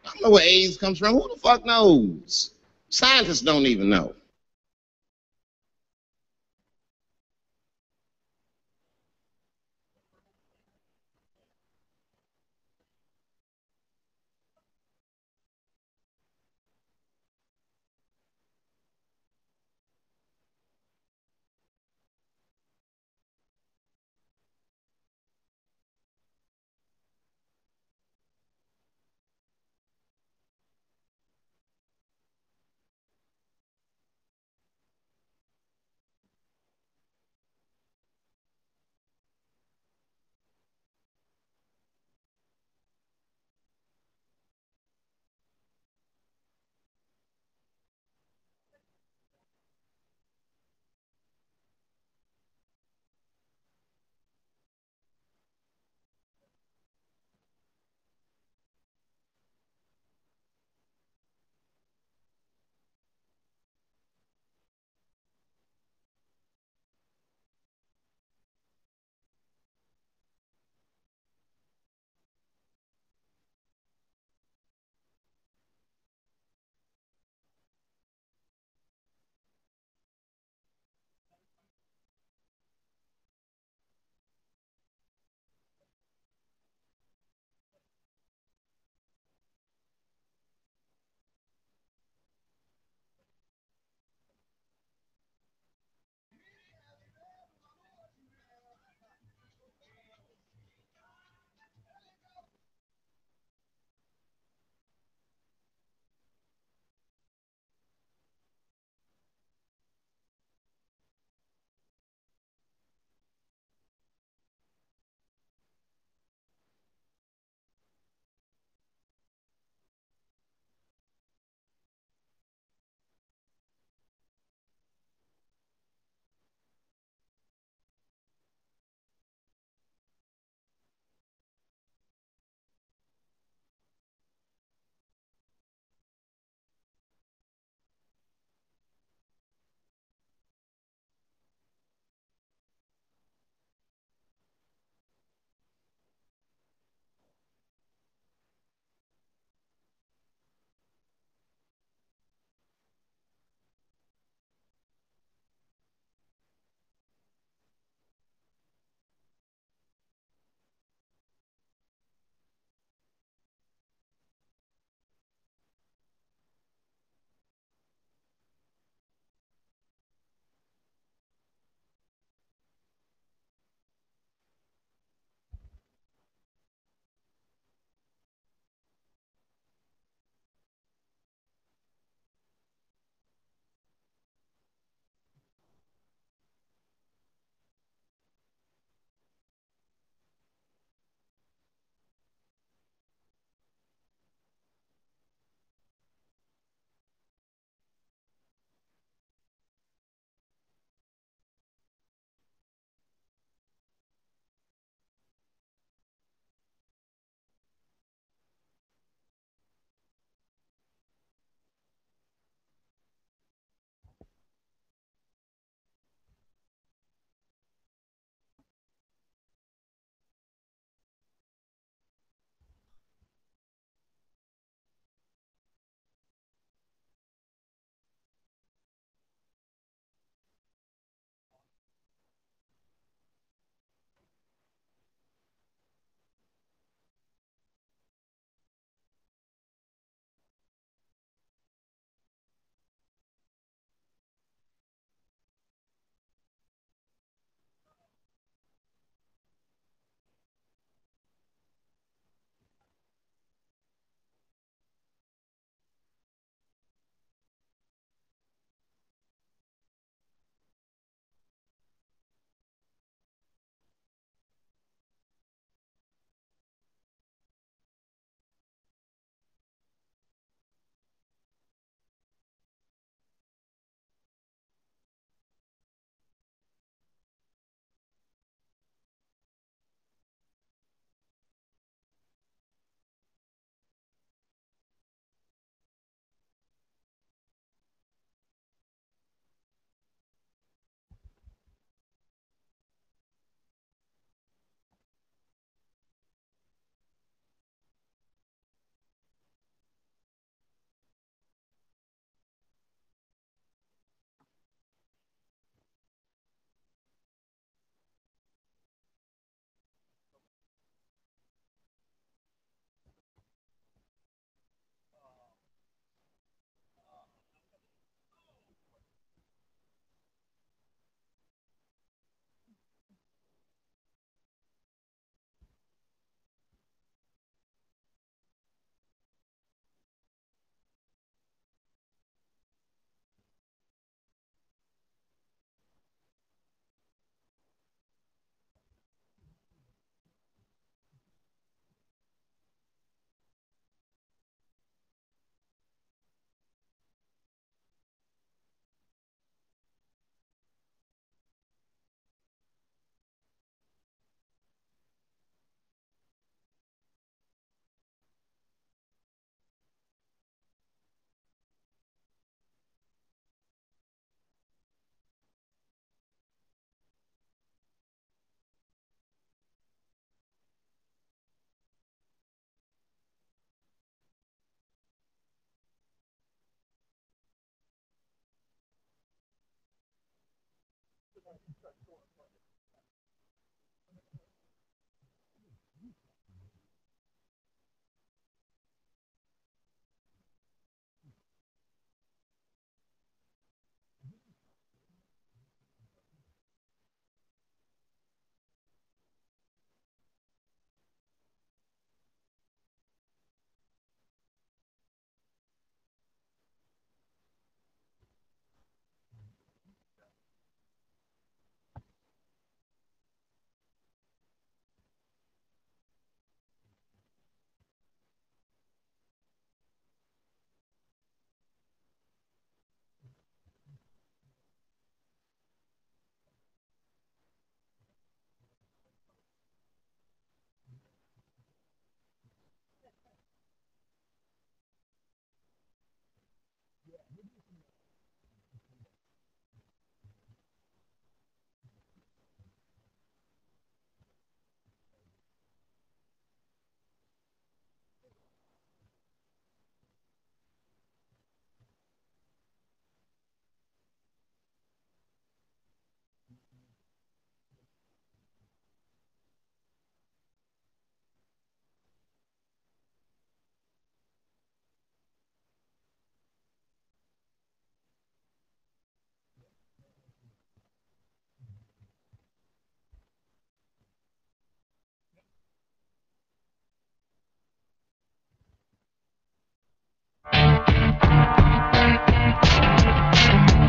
Speaker 11: I don't know where AIDS comes from. Who the fuck knows? Scientists don't even know.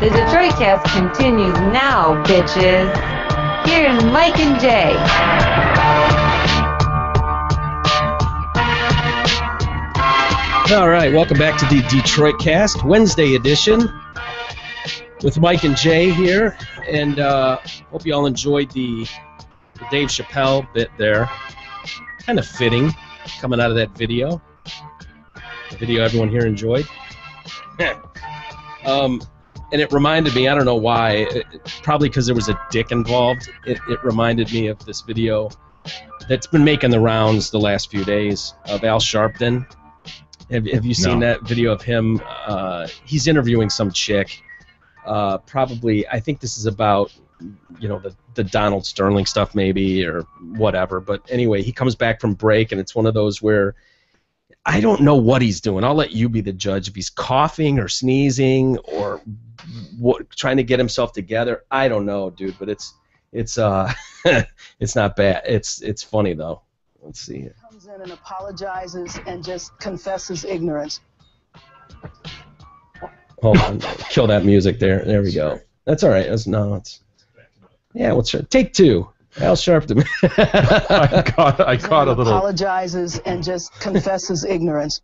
Speaker 1: The Detroit Cast continues now, bitches. Here's Mike and Jay.
Speaker 3: All right, welcome back to the Detroit Cast, Wednesday edition, with Mike and Jay here, and hope you all enjoyed the Dave Chappelle bit there. Kind of fitting, coming out of that video. The video everyone here enjoyed. And it reminded me, I don't know why, probably because there was a dick involved, it reminded me of this video that's been making the rounds the last few days of Al Sharpton. Have you seen that video of him? He's interviewing some chick. Probably, I think this is about, the Donald Sterling stuff maybe or whatever. But anyway, he comes back from break, and it's one of those where I don't know what he's doing. I'll let you be the judge if he's coughing or sneezing or trying to get himself together. I don't know, dude. But it's it's not bad. It's funny though. Let's see here.
Speaker 12: Comes in and apologizes and just confesses ignorance.
Speaker 3: Hold on, kill that music there. There we go. That's all right. Let's take two. Al Sharpton.
Speaker 5: I caught a little.
Speaker 12: Apologizes and just confesses ignorance.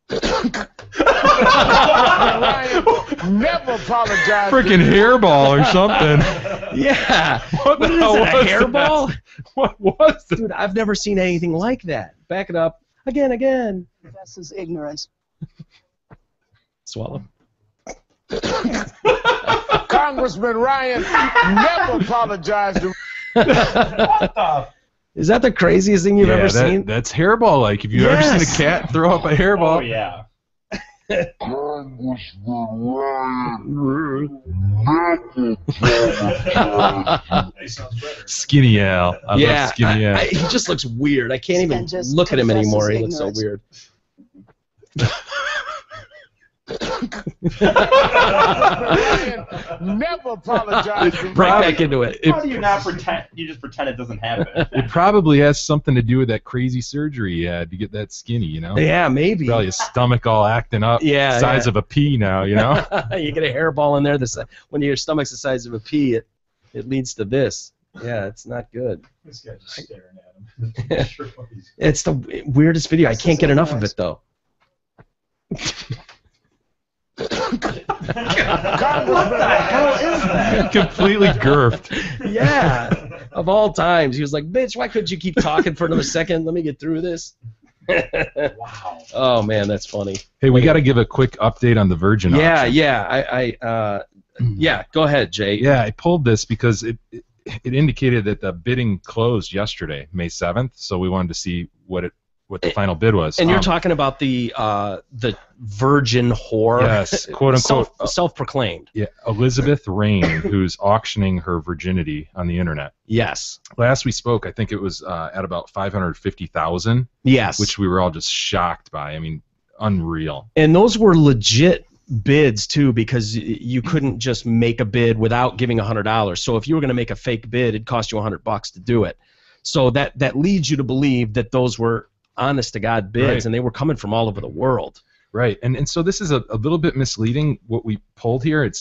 Speaker 13: Never apologize.
Speaker 5: Freaking hairball or something.
Speaker 3: Yeah.
Speaker 5: What the hell was
Speaker 3: a hairball?
Speaker 5: What was that?
Speaker 3: Dude, I've never seen anything like that. Back it up. Again.
Speaker 12: Confesses ignorance.
Speaker 3: Swallow.
Speaker 13: Congressman Ryan never apologized to.
Speaker 3: Is that the craziest thing you've ever seen?
Speaker 5: That's hairball like. Have you ever seen a cat throw up a hairball?
Speaker 6: Oh, yeah.
Speaker 5: Skinny Al. I love Skinny Al.
Speaker 3: He just looks weird. I can't even look at him anymore. He looks so weird.
Speaker 13: Never apologize.
Speaker 3: Right back into it.
Speaker 6: How do you not pretend? You just pretend it doesn't happen.
Speaker 5: It probably has something to do with that crazy surgery he had to get that skinny,
Speaker 3: Yeah, maybe.
Speaker 5: Probably his stomach all acting up.
Speaker 3: Yeah,
Speaker 5: size of a pea now,
Speaker 3: You get a hairball in there. When your stomach's the size of a pea, it leads to this. Yeah, it's not good.
Speaker 4: This guy just staring at him.
Speaker 3: It's the weirdest video. I can't get enough of it though.
Speaker 13: What the hell is that?
Speaker 5: Completely girfed.
Speaker 3: Yeah, of all times. He was like, bitch, why couldn't you keep talking for another second? Let me get through this.
Speaker 13: Wow.
Speaker 3: Oh, man, that's funny.
Speaker 5: Hey, we got to give a quick update on the Virgin auction.
Speaker 3: Yeah, go ahead, Jay.
Speaker 5: Yeah, I pulled this because it indicated that the bidding closed yesterday, May 7th, so we wanted to see what the final bid was.
Speaker 3: And you're talking about the virgin whore.
Speaker 5: Yes, quote unquote.
Speaker 3: Self-proclaimed.
Speaker 5: Yeah, Elizabeth Rain, who's auctioning her virginity on the internet.
Speaker 3: Yes.
Speaker 5: Last we spoke, I think it was at about 550,000.
Speaker 3: Yes.
Speaker 5: Which we were all just shocked by. I mean, unreal.
Speaker 3: And those were legit bids too, because you couldn't just make a bid without giving $100. So if you were going to make a fake bid, it'd cost you $100 to do it. So that leads you to believe that those were honest to God bids,
Speaker 5: right.
Speaker 3: And they were coming from all over the world.
Speaker 5: Right, and so this is a little bit misleading. What we pulled here, it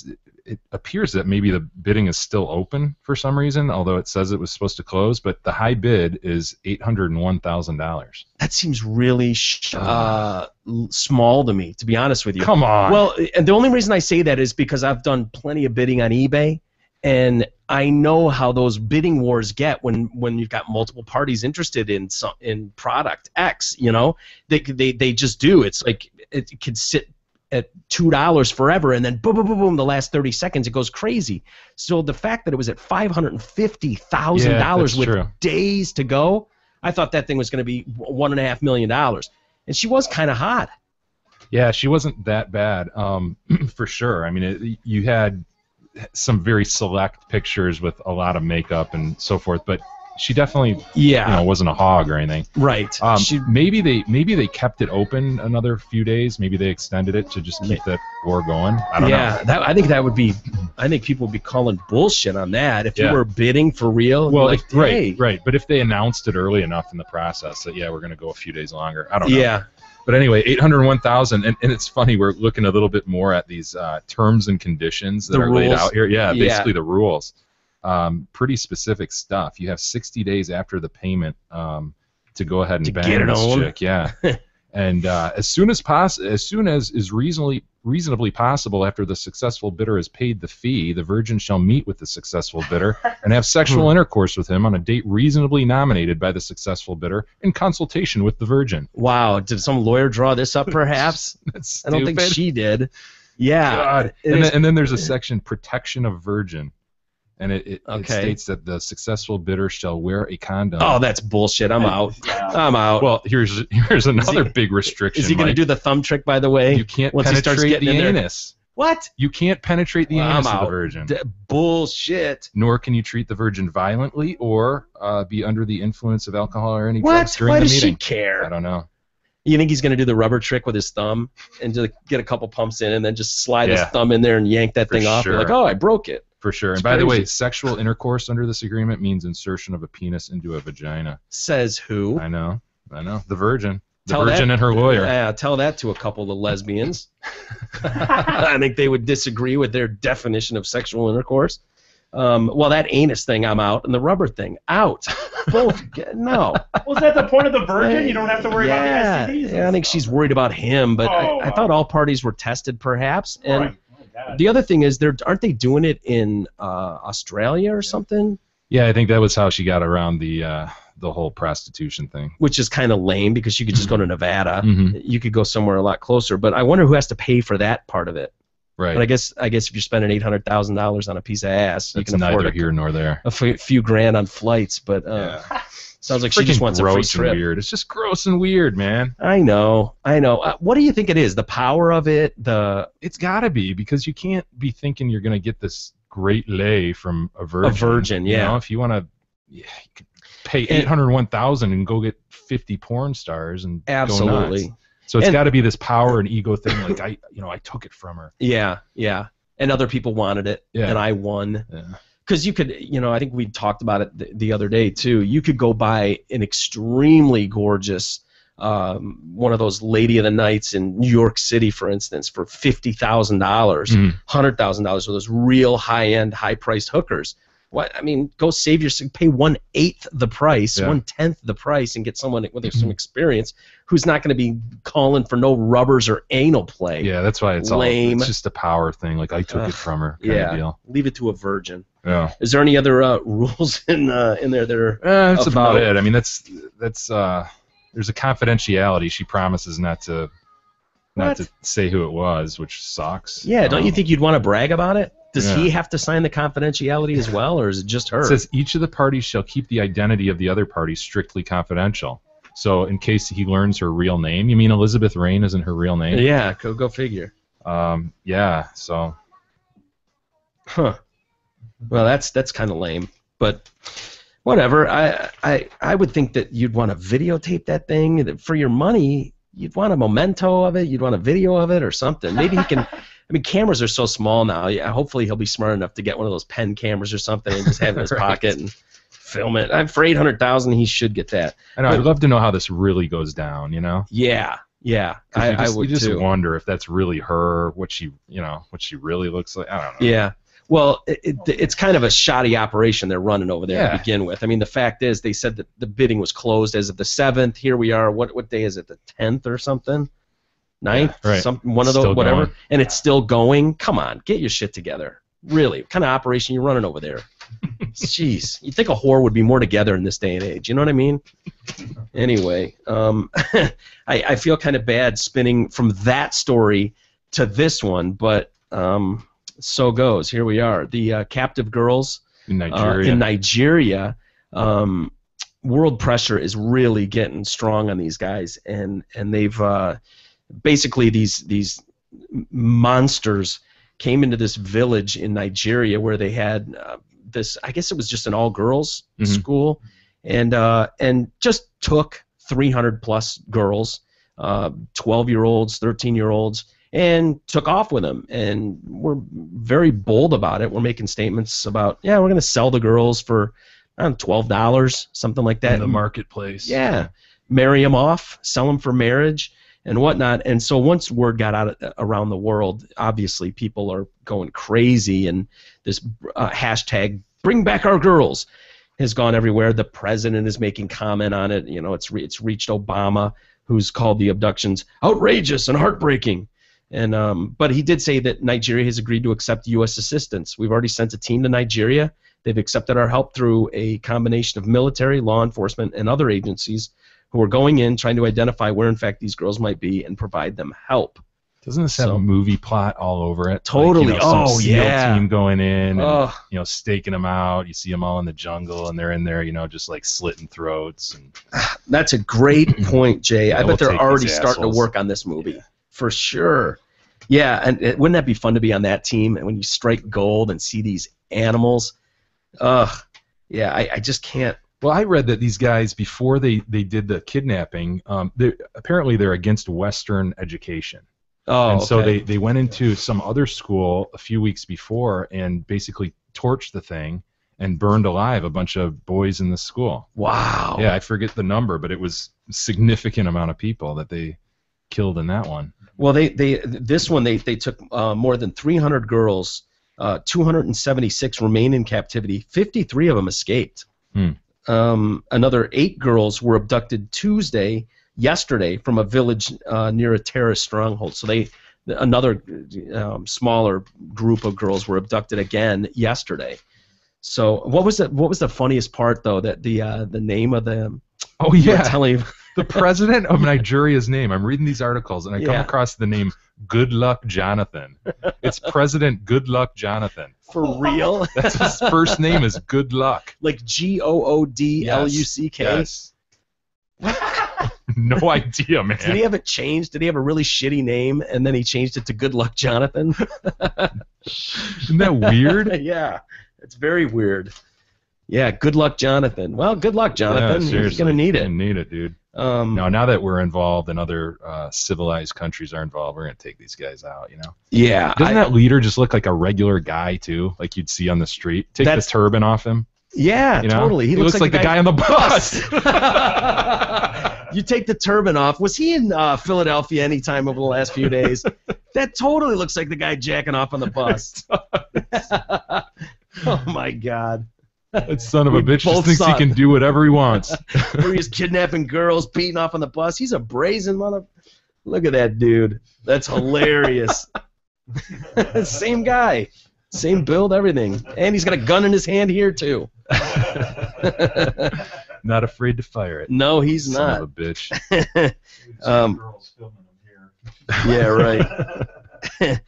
Speaker 5: appears that maybe the bidding is still open for some reason, although it says it was supposed to close. But the high bid is $801,000.
Speaker 3: That seems really small to me, to be honest with you.
Speaker 5: Come on.
Speaker 3: Well, and the only reason I say that is because I've done plenty of bidding on eBay. And I know how those bidding wars get when you've got multiple parties interested in product X. They just do. It's like it could sit at $2 forever, and then boom, boom, boom, boom. The last 30 seconds, it goes crazy. So the fact that it was at $550,000 with
Speaker 5: true.
Speaker 3: Days to go, I thought that thing was going to be $1.5 million. And she was kind of hot.
Speaker 5: Yeah, she wasn't that bad, for sure. I mean, you had some very select pictures with a lot of makeup and so forth, but she definitely wasn't a hog or anything.
Speaker 3: Right.
Speaker 5: Maybe they kept it open another few days. Maybe they extended it to just keep that war going. I don't know.
Speaker 3: I think people would be calling bullshit on that if you were bidding for real.
Speaker 5: Well,
Speaker 3: like, hey.
Speaker 5: right. But if they announced it early enough in the process that we're going to go a few days longer, I don't know.
Speaker 3: Yeah.
Speaker 5: But anyway, 801,000, and it's funny. We're looking a little bit more at these terms and conditions that
Speaker 3: The
Speaker 5: are laid
Speaker 3: rules.
Speaker 5: out here. Yeah,
Speaker 3: Yeah.
Speaker 5: basically the rules. Pretty specific stuff. You have 60 days after the payment to go ahead and
Speaker 3: To
Speaker 5: bang
Speaker 3: get it
Speaker 5: this
Speaker 3: on.
Speaker 5: chick. Yeah, and as soon as is reasonably possible after the successful bidder has paid the fee, the virgin shall meet with the successful bidder and have sexual intercourse with him on a date reasonably nominated by the successful bidder in consultation with the virgin.
Speaker 3: Wow, did some lawyer draw this up perhaps?
Speaker 5: That's
Speaker 3: I don't think
Speaker 5: stupid.
Speaker 3: she did. Yeah.
Speaker 5: God.
Speaker 3: it
Speaker 5: And
Speaker 3: is-
Speaker 5: then there's a section, protection of virgin. And it
Speaker 3: Okay.
Speaker 5: states that the successful bidder shall wear a condom.
Speaker 3: Oh, that's bullshit. I'm out. I'm out.
Speaker 5: Well, here's another big restriction.
Speaker 3: Is he going to
Speaker 5: Mike.
Speaker 3: do the thumb trick, by the way?
Speaker 5: You can't
Speaker 3: once he starts
Speaker 5: penetrate
Speaker 3: getting
Speaker 5: the
Speaker 3: in there?
Speaker 5: anus.
Speaker 3: What?
Speaker 5: You can't penetrate the
Speaker 3: Well,
Speaker 5: anus
Speaker 3: I'm
Speaker 5: of the
Speaker 3: out.
Speaker 5: virgin.
Speaker 3: Bullshit.
Speaker 5: Nor can you treat the virgin violently or be under the influence of alcohol or any
Speaker 3: What?
Speaker 5: drugs during
Speaker 3: Why
Speaker 5: the
Speaker 3: does
Speaker 5: meeting.
Speaker 3: she care?
Speaker 5: I don't know.
Speaker 3: You think he's going to do the rubber trick with his thumb and just get a couple pumps in and then just slide his
Speaker 5: Yeah.
Speaker 3: thumb in there and yank that
Speaker 5: For
Speaker 3: thing off? You're
Speaker 5: sure.
Speaker 3: like, oh, I broke it.
Speaker 5: For sure.
Speaker 3: It's
Speaker 5: And by the way,
Speaker 3: crazy.
Speaker 5: sexual intercourse under this agreement means insertion of a penis into a vagina.
Speaker 3: Says who?
Speaker 5: I know. The virgin. The
Speaker 3: Tell
Speaker 5: virgin
Speaker 3: that-
Speaker 5: and her lawyer.
Speaker 3: Yeah, tell that to a couple of lesbians. I think they would disagree with their definition of sexual intercourse. Well, that anus thing, I'm out, and the rubber thing, out. Both, no.
Speaker 6: Was that the point of the virgin? You don't have to worry about the STDs.
Speaker 3: Yeah, I think she's worried about him, but I thought all parties were tested, perhaps. And the other thing is, aren't they doing it in Australia or something?
Speaker 5: Yeah, I think that was how she got around the whole prostitution thing.
Speaker 3: Which is kind of lame because you could just go to Nevada.
Speaker 5: Mhm.
Speaker 3: You could go somewhere a lot closer. But I wonder who has to pay for that part of it.
Speaker 5: Right.
Speaker 3: But I guess if you're spending $800,000 on a piece of ass, you
Speaker 5: That's
Speaker 3: can afford
Speaker 5: neither here nor there.
Speaker 3: a few grand on flights. But sounds like she just
Speaker 5: Freaking
Speaker 3: wants a free
Speaker 5: gross and
Speaker 3: trip.
Speaker 5: weird. It's just gross and weird, man.
Speaker 3: I know. What do you think it is? The power of it?
Speaker 5: It's got to be, because you can't be thinking you're going to get this great lay from a virgin.
Speaker 3: A virgin,
Speaker 5: You
Speaker 3: yeah.
Speaker 5: know, if you want to, you could pay $801,000 and go get 50 porn stars and go
Speaker 3: Absolutely.
Speaker 5: nuts. So it's
Speaker 3: And-
Speaker 5: got to be this power and ego thing. Like I took it from her.
Speaker 3: Yeah. And other people wanted it,
Speaker 5: Yeah.
Speaker 3: and I won.
Speaker 5: Yeah.
Speaker 3: Because you could, I think we talked about it the other day too. You could go buy an extremely gorgeous, one of those Lady of the Nights in New York City, for instance, for $50,000, $100,000 with those real high-end, high-priced hookers. What I mean, go save pay 1/8 the price,
Speaker 5: Yeah.
Speaker 3: 1/10 the price, and get someone with some experience who's not going to be calling for no rubbers or anal play.
Speaker 5: Yeah, that's why it's
Speaker 3: Lame.
Speaker 5: it's just a power thing. Like I took it from her kind
Speaker 3: Yeah,
Speaker 5: of deal.
Speaker 3: leave it to a virgin.
Speaker 5: Yeah.
Speaker 3: Is there any other rules in there that are?
Speaker 5: That's
Speaker 3: of
Speaker 5: about
Speaker 3: note?
Speaker 5: it. I mean, that's there's a confidentiality. She promises not to say who it was, which sucks.
Speaker 3: Yeah, don't you think you'd want to brag about it? Does
Speaker 5: Yeah.
Speaker 3: he have to sign the confidentiality as well, or is it just her?
Speaker 5: It says each of the parties shall keep the identity of the other party strictly confidential. So in case he learns her real name, you mean Elizabeth Rain isn't her real name?
Speaker 3: Yeah, go figure.
Speaker 5: Yeah. So.
Speaker 3: Huh. Well, that's kind of lame, but whatever. I would think that you'd want to videotape that thing for your money. You'd want a memento of it. You'd want a video of it or something. Maybe he can. I mean, cameras are so small now. Yeah, hopefully he'll be smart enough to get one of those pen cameras or something and just have it in his
Speaker 5: Right.
Speaker 3: pocket and film it. For $800,000, he should get that.
Speaker 5: I know.
Speaker 3: But-
Speaker 5: I'd love to know how this really goes down. You know.
Speaker 3: Yeah.
Speaker 5: 'Cause
Speaker 3: I would
Speaker 5: you just
Speaker 3: too.
Speaker 5: wonder if that's really her, what she really looks like. I don't know.
Speaker 3: Yeah. Well, it's kind of a shoddy operation they're running over there
Speaker 5: Yeah.
Speaker 3: to begin with. I mean, the fact is they said that the bidding was closed as of the 7th. Here we are. What day is it? The 10th or something? 9th?
Speaker 5: Yeah, right.
Speaker 3: One of those,
Speaker 5: Still
Speaker 3: whatever.
Speaker 5: going.
Speaker 3: And it's still going. Come on, get your shit together. Really, what kind of operation you running over there? Jeez, you'd think a whore would be more together in this day and age. You know what I mean? Anyway, I feel kind of bad spinning from that story to this one, but so goes. Here we are. The captive girls
Speaker 5: In Nigeria.
Speaker 3: in Nigeria. World pressure is really getting strong on these guys, and they've basically these monsters came into this village in Nigeria where they had this. I guess it was just an all-girls school, and just took 300 plus girls, 12-year-olds, 13-year-olds, and took off with them. And we're very bold about it. We're making statements about, we're going to sell the girls for around $12, something like that.
Speaker 5: In the marketplace.
Speaker 3: Yeah. Marry them off, sell them for marriage. and whatnot. And so once word got out around the world, obviously people are going crazy, and this hashtag "Bring Back Our Girls" has gone everywhere. The president is making comment on it. You know, it's reached Obama, who's called the abductions outrageous and heartbreaking. And but he did say that Nigeria has agreed to accept U.S. assistance. We've already sent a team to Nigeria. They've accepted our help through a combination of military, law enforcement, and other agencies who are going in, trying to identify where, in fact, these girls might be and provide them help.
Speaker 5: Doesn't this have a movie plot all over it?
Speaker 3: Totally.
Speaker 5: Like, some SEAL
Speaker 3: yeah.
Speaker 5: team going in and staking them out. You see them all in the jungle, and they're in there, just like slitting throats. And
Speaker 3: that's a great point, Jay. I bet they're already starting to
Speaker 5: assholes.
Speaker 3: work on this movie for sure. Yeah, and wouldn't that be fun to be on that team? And when you strike gold and see these animals, yeah, I just can't.
Speaker 5: Well, I read that these guys, before they did the kidnapping, apparently they're against Western education.
Speaker 3: Oh,
Speaker 5: and so
Speaker 3: okay.
Speaker 5: they went into some other school a few weeks before and basically torched the thing and burned alive a bunch of boys in the school.
Speaker 3: Wow.
Speaker 5: Yeah, I forget the number, but it was a significant amount of people that they killed in that one.
Speaker 3: Well, they took more than 300 girls, 276 remain in captivity. 53 of them escaped. Another 8 girls were abducted yesterday from a village near a terrorist stronghold. So another smaller group of girls were abducted again yesterday. So what was the funniest part though? That the name of the telling
Speaker 5: the president of Nigeria's name. I'm reading these articles and I come across the name Goodluck Jonathan. It's President Goodluck Jonathan.
Speaker 3: For real?
Speaker 5: That's his first name is Goodluck.
Speaker 3: Like Goodluck.
Speaker 5: Yes. No idea, man.
Speaker 3: Did he have it changed? Did he have a really shitty name and then he changed it to Good Luck Jonathan?
Speaker 5: Isn't that weird?
Speaker 3: Yeah, it's very weird. Yeah, Good Luck Jonathan. Well, good luck, Jonathan.
Speaker 5: Yeah,
Speaker 3: He's gonna need it.
Speaker 5: Need it, dude. Now that we're involved and other civilized countries are involved, we're gonna take these guys out.
Speaker 3: Yeah.
Speaker 5: Doesn't that leader just look like a regular guy too, like you'd see on the street? Take the turban off him.
Speaker 3: Yeah, totally.
Speaker 5: He looks like the guy on the bus.
Speaker 3: You take the turban off. Was he in Philadelphia any time over the last few days? That totally looks like the guy jacking off on the bus. Oh my God.
Speaker 5: That son of a bitch just thinks he can do whatever he wants.
Speaker 3: Where he's kidnapping girls, beating off on the bus. He's a brazen mother. Look at that dude. That's hilarious. Same guy. Same build, everything. And he's got a gun in his hand here, too.
Speaker 5: Not afraid to fire it.
Speaker 3: No, he's
Speaker 5: Son
Speaker 3: not.
Speaker 5: of a bitch.
Speaker 3: Yeah, right.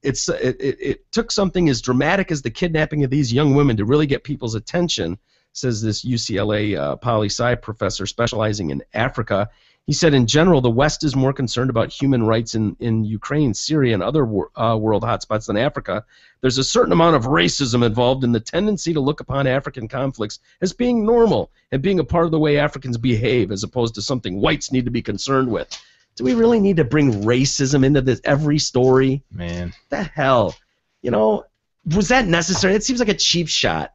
Speaker 3: It took something as dramatic as the kidnapping of these young women to really get people's attention, says this UCLA poli-sci professor specializing in Africa. He said, in general, the West is more concerned about human rights in Ukraine, Syria, and other world hotspots than Africa. There's a certain amount of racism involved in the tendency to look upon African conflicts as being normal and being a part of the way Africans behave, as opposed to something whites need to be concerned with. Do we really need to bring racism into this every story?
Speaker 5: Man.
Speaker 3: The hell? Was that necessary? It seems like a cheap shot.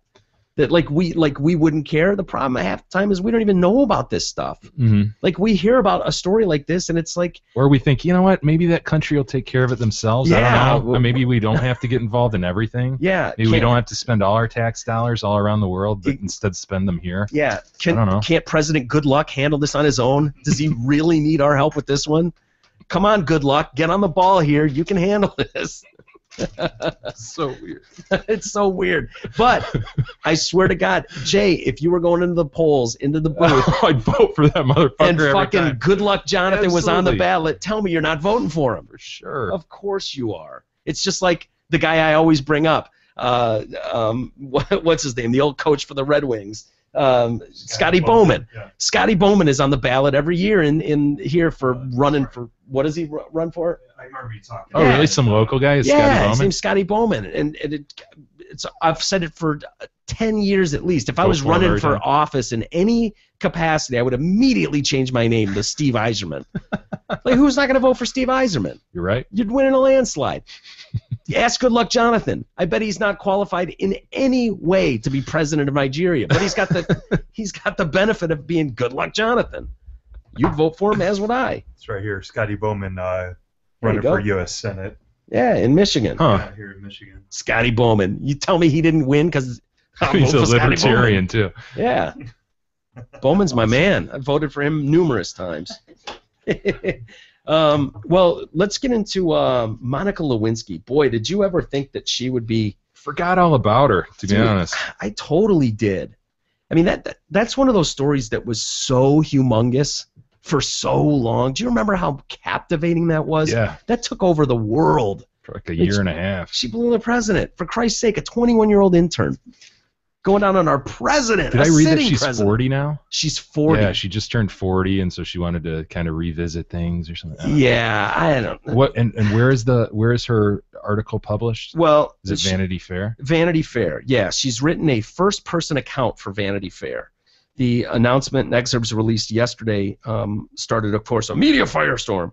Speaker 3: That we wouldn't care. The problem half the time is we don't even know about this stuff.
Speaker 5: Mm-hmm.
Speaker 3: Like we hear about a story like this and it's like,
Speaker 5: or we think, you know what, maybe that country will take care of it themselves.
Speaker 3: Yeah.
Speaker 5: I don't know. Or maybe we don't have to get involved in everything.
Speaker 3: Yeah.
Speaker 5: Maybe we don't have to spend all our tax dollars all around the world, but instead spend them here.
Speaker 3: Yeah.
Speaker 5: I don't know.
Speaker 3: Can't President Goodluck handle this on his own? Does he really need our help with this one? Come on, Goodluck, get on the ball here. You can handle this.
Speaker 5: So weird.
Speaker 3: It's so weird. But I swear to God, Jay, if you were going into the polls, into the booth,
Speaker 5: I'd vote for that motherfucker
Speaker 3: and
Speaker 5: every
Speaker 3: fucking
Speaker 5: time.
Speaker 3: Good Luck Jonathan was on the
Speaker 5: Absolutely.
Speaker 3: ballot, tell me you're not voting for him.
Speaker 5: For sure.
Speaker 3: Of course you are. It's just like the guy I always bring up. What's his name? The old coach for the Red Wings. Scotty Bowman.
Speaker 4: Yeah.
Speaker 3: Scotty Bowman is on the ballot every year in here for running for, what does he run for?
Speaker 4: I remember you talking.
Speaker 5: Oh, really? Some local guy is Scotty
Speaker 3: Yeah, his
Speaker 5: Bowman?
Speaker 3: name's Scotty Bowman, and it's I've said it for 10 years at least. If I
Speaker 5: Go
Speaker 3: was
Speaker 5: for it
Speaker 3: running
Speaker 5: every
Speaker 3: for
Speaker 5: time.
Speaker 3: office in any capacity, I would immediately change my name to Steve Eiserman. Like, who's not going to vote for Steve Eiserman?
Speaker 5: You're right.
Speaker 3: You'd win in a landslide. Ask Good Luck Jonathan. I bet he's not qualified in any way to be president of Nigeria, but he's got the benefit of being Good Luck Jonathan. you'd vote for him, as would I.
Speaker 4: It's right here. Scotty Bowman
Speaker 3: you
Speaker 4: running
Speaker 3: go.
Speaker 4: for U.S. Senate.
Speaker 3: Yeah, in Michigan.
Speaker 4: Yeah, here in Michigan.
Speaker 3: Scotty Bowman. You tell me he didn't win because
Speaker 5: He's a libertarian too.
Speaker 3: Yeah. Bowman's my man. I voted for him numerous times. Well, let's get into Monica Lewinsky. Boy, did you ever think that she would be...
Speaker 5: Forgot all about her, to be honest.
Speaker 3: I totally did. I mean, that's one of those stories that was so humongous for so long. Do you remember how captivating that was?
Speaker 5: Yeah.
Speaker 3: That took over the world.
Speaker 5: For like a year and a half.
Speaker 3: She blew the president. For Christ's sake, a 21-year-old intern. Going down on our president.
Speaker 5: Did I read that she's 40 now?
Speaker 3: She's 40.
Speaker 5: Yeah, she just turned 40, and so she wanted to kind of revisit things or something.
Speaker 3: Yeah, I don't know.
Speaker 5: What and where is her article published?
Speaker 3: Well,
Speaker 5: is it Vanity Fair?
Speaker 3: Vanity Fair. Yeah, she's written a first-person account for Vanity Fair. The announcement and excerpts released yesterday started, of course, a media firestorm.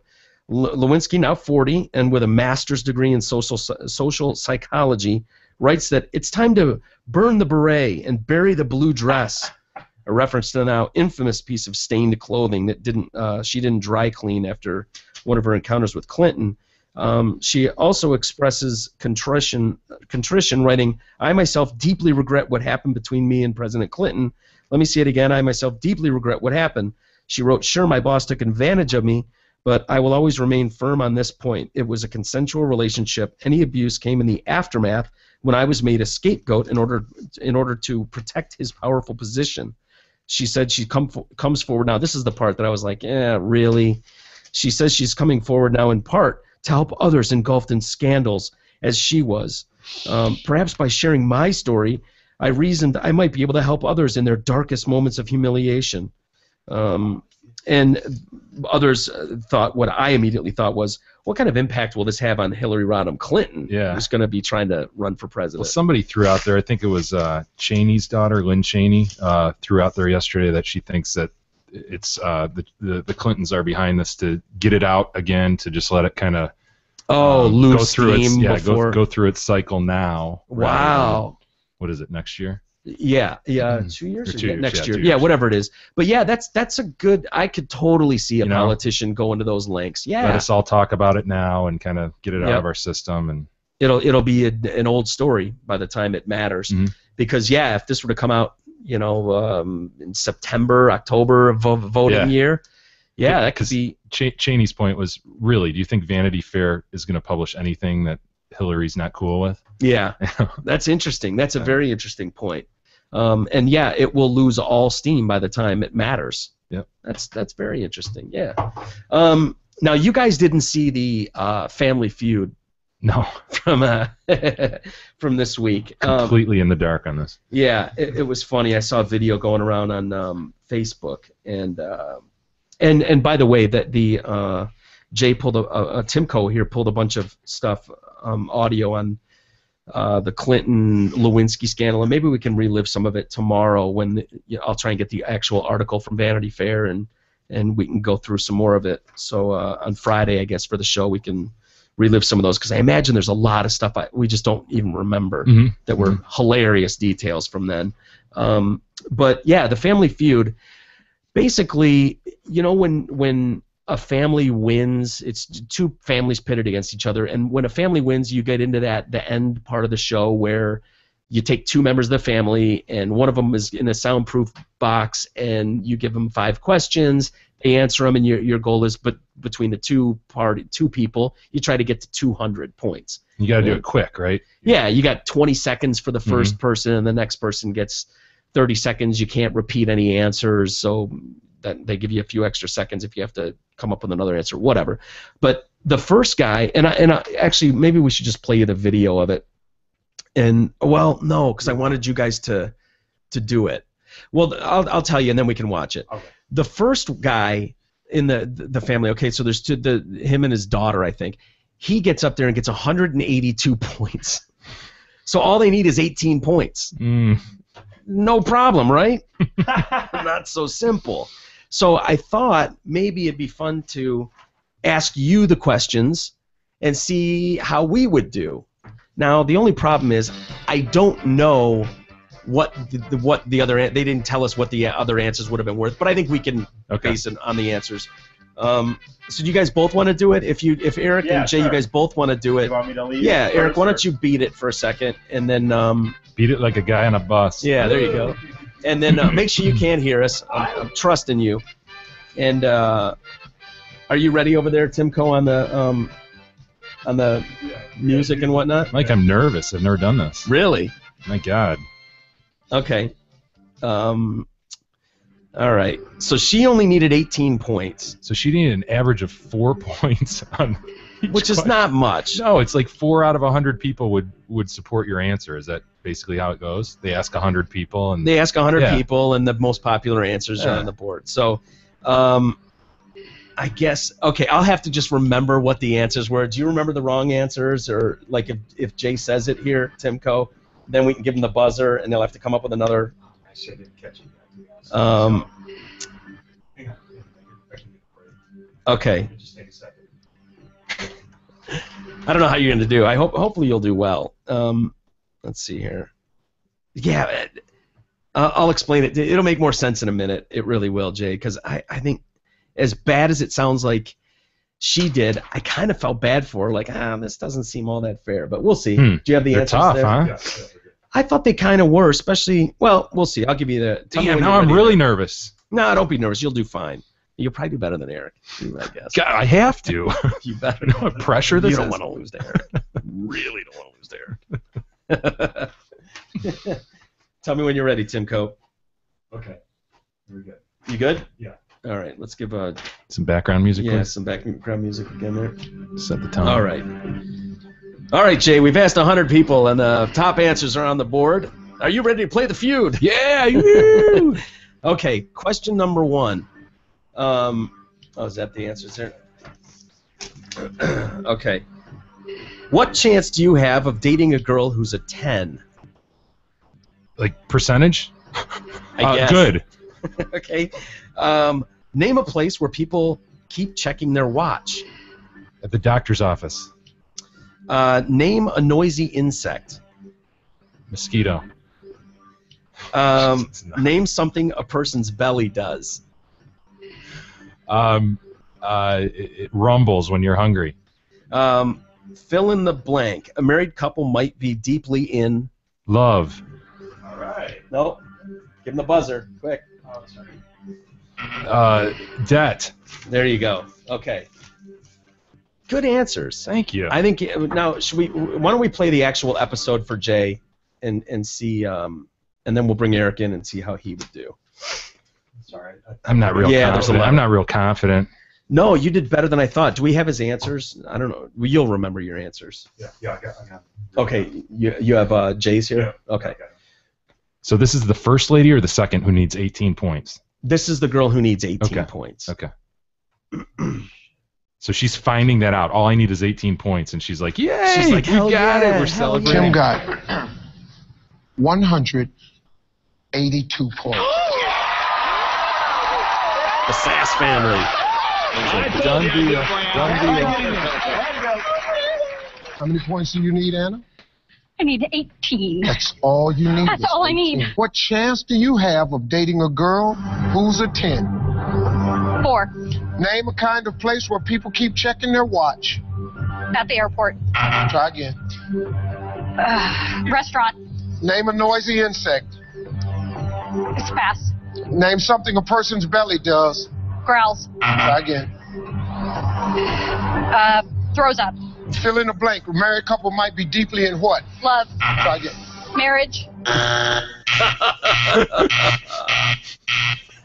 Speaker 3: Lewinsky, now 40, and with a master's degree in social psychology, writes that it's time to burn the beret and bury the blue dress, a reference to the now infamous piece of stained clothing that she didn't dry clean after one of her encounters with Clinton. She also expresses contrition, writing, "I myself deeply regret what happened between me and President Clinton. Let me see it again. I myself deeply regret what happened." She wrote, "Sure, my boss took advantage of me, but I will always remain firm on this point. It was a consensual relationship. Any abuse came in the aftermath when I was made a scapegoat in order to protect his powerful position." She said she comes forward now. This is the part that I was like, really? She says she's coming forward now in part to help others engulfed in scandals as she was. Perhaps by sharing my story, I reasoned I might be able to help others in their darkest moments of humiliation. And others thought, what I immediately thought was, what kind of impact will this have on Hillary Rodham Clinton, who's going to be trying to run for president?
Speaker 5: Well, somebody threw out there, I think it was Cheney's daughter, Lynn Cheney, threw out there yesterday that she thinks that it's the Clintons are behind this to get it out again, to just let it kind of
Speaker 3: lose
Speaker 5: go through
Speaker 3: steam
Speaker 5: its,
Speaker 3: before.
Speaker 5: go through its cycle now.
Speaker 3: Wow.
Speaker 5: What is it, next year?
Speaker 3: Yeah, 2 years.
Speaker 5: Or 2 years,
Speaker 3: next
Speaker 5: yeah,
Speaker 3: year.
Speaker 5: 2
Speaker 3: Yeah,
Speaker 5: years.
Speaker 3: whatever it is. But yeah, that's a good. I could totally see a politician going to those lengths. Yeah.
Speaker 5: Let us all talk about it now and kind of get it out
Speaker 3: Yep.
Speaker 5: of our system. And
Speaker 3: It'll be an old story by the time it matters. Because if this were to come out, in September, October of voting year, that could be.
Speaker 5: Cheney's point was, really, do you think Vanity Fair is going to publish anything that Hillary's not cool with?
Speaker 3: Yeah, that's interesting. That's a very interesting point. And it will lose all steam by the time it matters.
Speaker 5: Yep.
Speaker 3: That's very interesting. Yeah. Now you guys didn't see the Family Feud.
Speaker 5: No.
Speaker 3: From this week.
Speaker 5: Completely in the dark on this.
Speaker 3: Yeah, it was funny. I saw a video going around on Facebook, and by the way, that the Jay pulled Timko here pulled a bunch of stuff, audio on the Clinton Lewinsky scandal, and maybe we can relive some of it tomorrow when I'll try and get the actual article from Vanity Fair, and we can go through some more of it. So on Friday, I guess, for the show, we can relive some of those, because I imagine there's a lot of stuff we just don't even remember that were hilarious details from then. But yeah, the Family Feud, basically, when a family wins, it's two families pitted against each other, and when a family wins, you get into the end part of the show where you take two members of the family, and one of them is in a soundproof box, and you give them 5 questions, they answer them, and your goal is, but between the two people, you try to get to 200 points.
Speaker 5: You got to do it quick, right?
Speaker 3: Yeah, you got 20 seconds for the first person, and the next person gets 30 seconds. You can't repeat any answers, so that they give you a few extra seconds if you have to come up with another answer, whatever. But the first guy, and I actually, maybe we should just play you the video of it. And well, no, because I wanted you guys to do it. Well, I'll tell you, and then we can watch it. Okay. The first guy in the family. Okay, so there's him and his daughter, I think. He gets up there and gets 182 points. So all they need is 18 points. No problem, right? Not so simple. So I thought maybe it'd be fun to ask you the questions and see how we would do. Now, the only problem is I don't know what the other they didn't tell us what the other answers would have been worth, but I think we can base it on the answers. So do you guys both want to do it? If Eric and Jay, you guys both want to do it.
Speaker 6: You want me to lead?
Speaker 3: Yeah, Eric, why don't you beat it for a second, and then
Speaker 5: beat it like a guy on a bus.
Speaker 3: Yeah, there you go. And then make sure you can hear us. I'm trusting you. And are you ready over there, Timko, on the music and whatnot?
Speaker 5: Like I'm nervous. I've never done this.
Speaker 3: Really?
Speaker 5: My God.
Speaker 3: Okay. All right. So she only needed 18 points.
Speaker 5: So she needed an average of 4 points on each
Speaker 3: which is
Speaker 5: question.
Speaker 3: not much.
Speaker 5: No, it's like 4 out of 100 people would support your answer. Is that basically how it goes? They ask 100 people, and
Speaker 3: they ask 100 people, and the most popular answers are on the board. So, I guess I'll have to just remember what the answers were. Do you remember the wrong answers, or like if Jay says it here, Timko, then we can give them the buzzer, and they'll have to come up with another.
Speaker 4: I should have catch you.
Speaker 3: Okay.
Speaker 4: Just take a second.
Speaker 3: I don't know how you're going to do. Hopefully you'll do well. Let's see here. Yeah, I'll explain it. It'll make more sense in a minute. It really will, Jay, because I think as bad as it sounds like she did, I kind of felt bad for her. Like, this doesn't seem all that fair. But we'll see. Do you have the
Speaker 5: They're
Speaker 3: answers
Speaker 5: tough,
Speaker 3: there?
Speaker 5: huh?
Speaker 4: Yeah,
Speaker 3: I thought they kind of were, especially. Well, we'll see. I'll give you the.
Speaker 5: Damn, now I'm really nervous.
Speaker 3: No, don't be nervous. You'll do fine. You'll probably do better than Eric, I guess.
Speaker 5: God, I have to.
Speaker 3: You better.
Speaker 5: You know what pressure this
Speaker 3: You don't
Speaker 5: is?
Speaker 3: want to lose to Eric. Really don't want to lose to Eric. Tell me when you're ready, Timko.
Speaker 4: Okay. Very good.
Speaker 3: You good?
Speaker 4: Yeah.
Speaker 3: All right. Let's give
Speaker 5: Some background music,
Speaker 3: yeah,
Speaker 5: please.
Speaker 3: some background music again there.
Speaker 5: Set the tone.
Speaker 3: All right. All right, Jay. We've asked 100 people, and the top answers are on the board. Are you ready to play the feud?
Speaker 5: Yeah. You.
Speaker 3: Okay. Question number 1. Is that the answers there? Okay. What chance do you have of dating a girl who's a 10?
Speaker 5: Like percentage?
Speaker 3: I guess.
Speaker 5: Good.
Speaker 3: Okay. Name a place where people keep checking their watch.
Speaker 5: At the doctor's office.
Speaker 3: Name a noisy insect.
Speaker 5: Mosquito.
Speaker 3: Name something a person's belly does.
Speaker 5: It rumbles when you're hungry.
Speaker 3: Fill in the blank. A married couple might be deeply in
Speaker 5: love.
Speaker 4: All right.
Speaker 3: Nope. Give him the buzzer, quick.
Speaker 4: Oh, sorry.
Speaker 5: Debt.
Speaker 3: There you go. Okay. Good answers.
Speaker 5: Thank you.
Speaker 3: I think now why don't we play the actual episode for Jay and see and then we'll bring Eric in and see how he would do.
Speaker 4: Sorry.
Speaker 5: I'm not real confident. I'm not real confident.
Speaker 3: No, you did better than I thought. Do we have his answers? I don't know. Well, you'll remember your answers.
Speaker 4: Yeah, I got it.
Speaker 3: Okay, you have Jay's here?
Speaker 4: Yeah.
Speaker 3: Okay.
Speaker 5: So this is the first lady or the second who needs 18 points?
Speaker 3: This is the girl who needs 18 points.
Speaker 5: Okay. So she's finding that out. All I need is 18 points, and she's like, "Yay!
Speaker 3: She's like,
Speaker 5: we
Speaker 3: hell
Speaker 5: got
Speaker 3: yeah,
Speaker 5: it. We're
Speaker 3: hell
Speaker 5: celebrating."
Speaker 14: Tim got 182 points.
Speaker 3: The Sass family.
Speaker 5: Done deal. Done deal.
Speaker 14: How many points do you need, Anna?
Speaker 15: I need 18.
Speaker 14: That's all you need.
Speaker 15: That's all I need.
Speaker 14: What chance do you have of dating a girl who's a 10?
Speaker 15: 4.
Speaker 14: Name a kind of place where people keep checking their watch.
Speaker 15: At the airport.
Speaker 14: Try again.
Speaker 15: Restaurant.
Speaker 14: Name a noisy insect.
Speaker 15: It's fast.
Speaker 14: Name something a person's belly does.
Speaker 15: Growls.
Speaker 14: Try again.
Speaker 15: Throws up.
Speaker 14: Fill in the blank. A married couple might be deeply in what?
Speaker 15: Love.
Speaker 14: Try again.
Speaker 15: Marriage.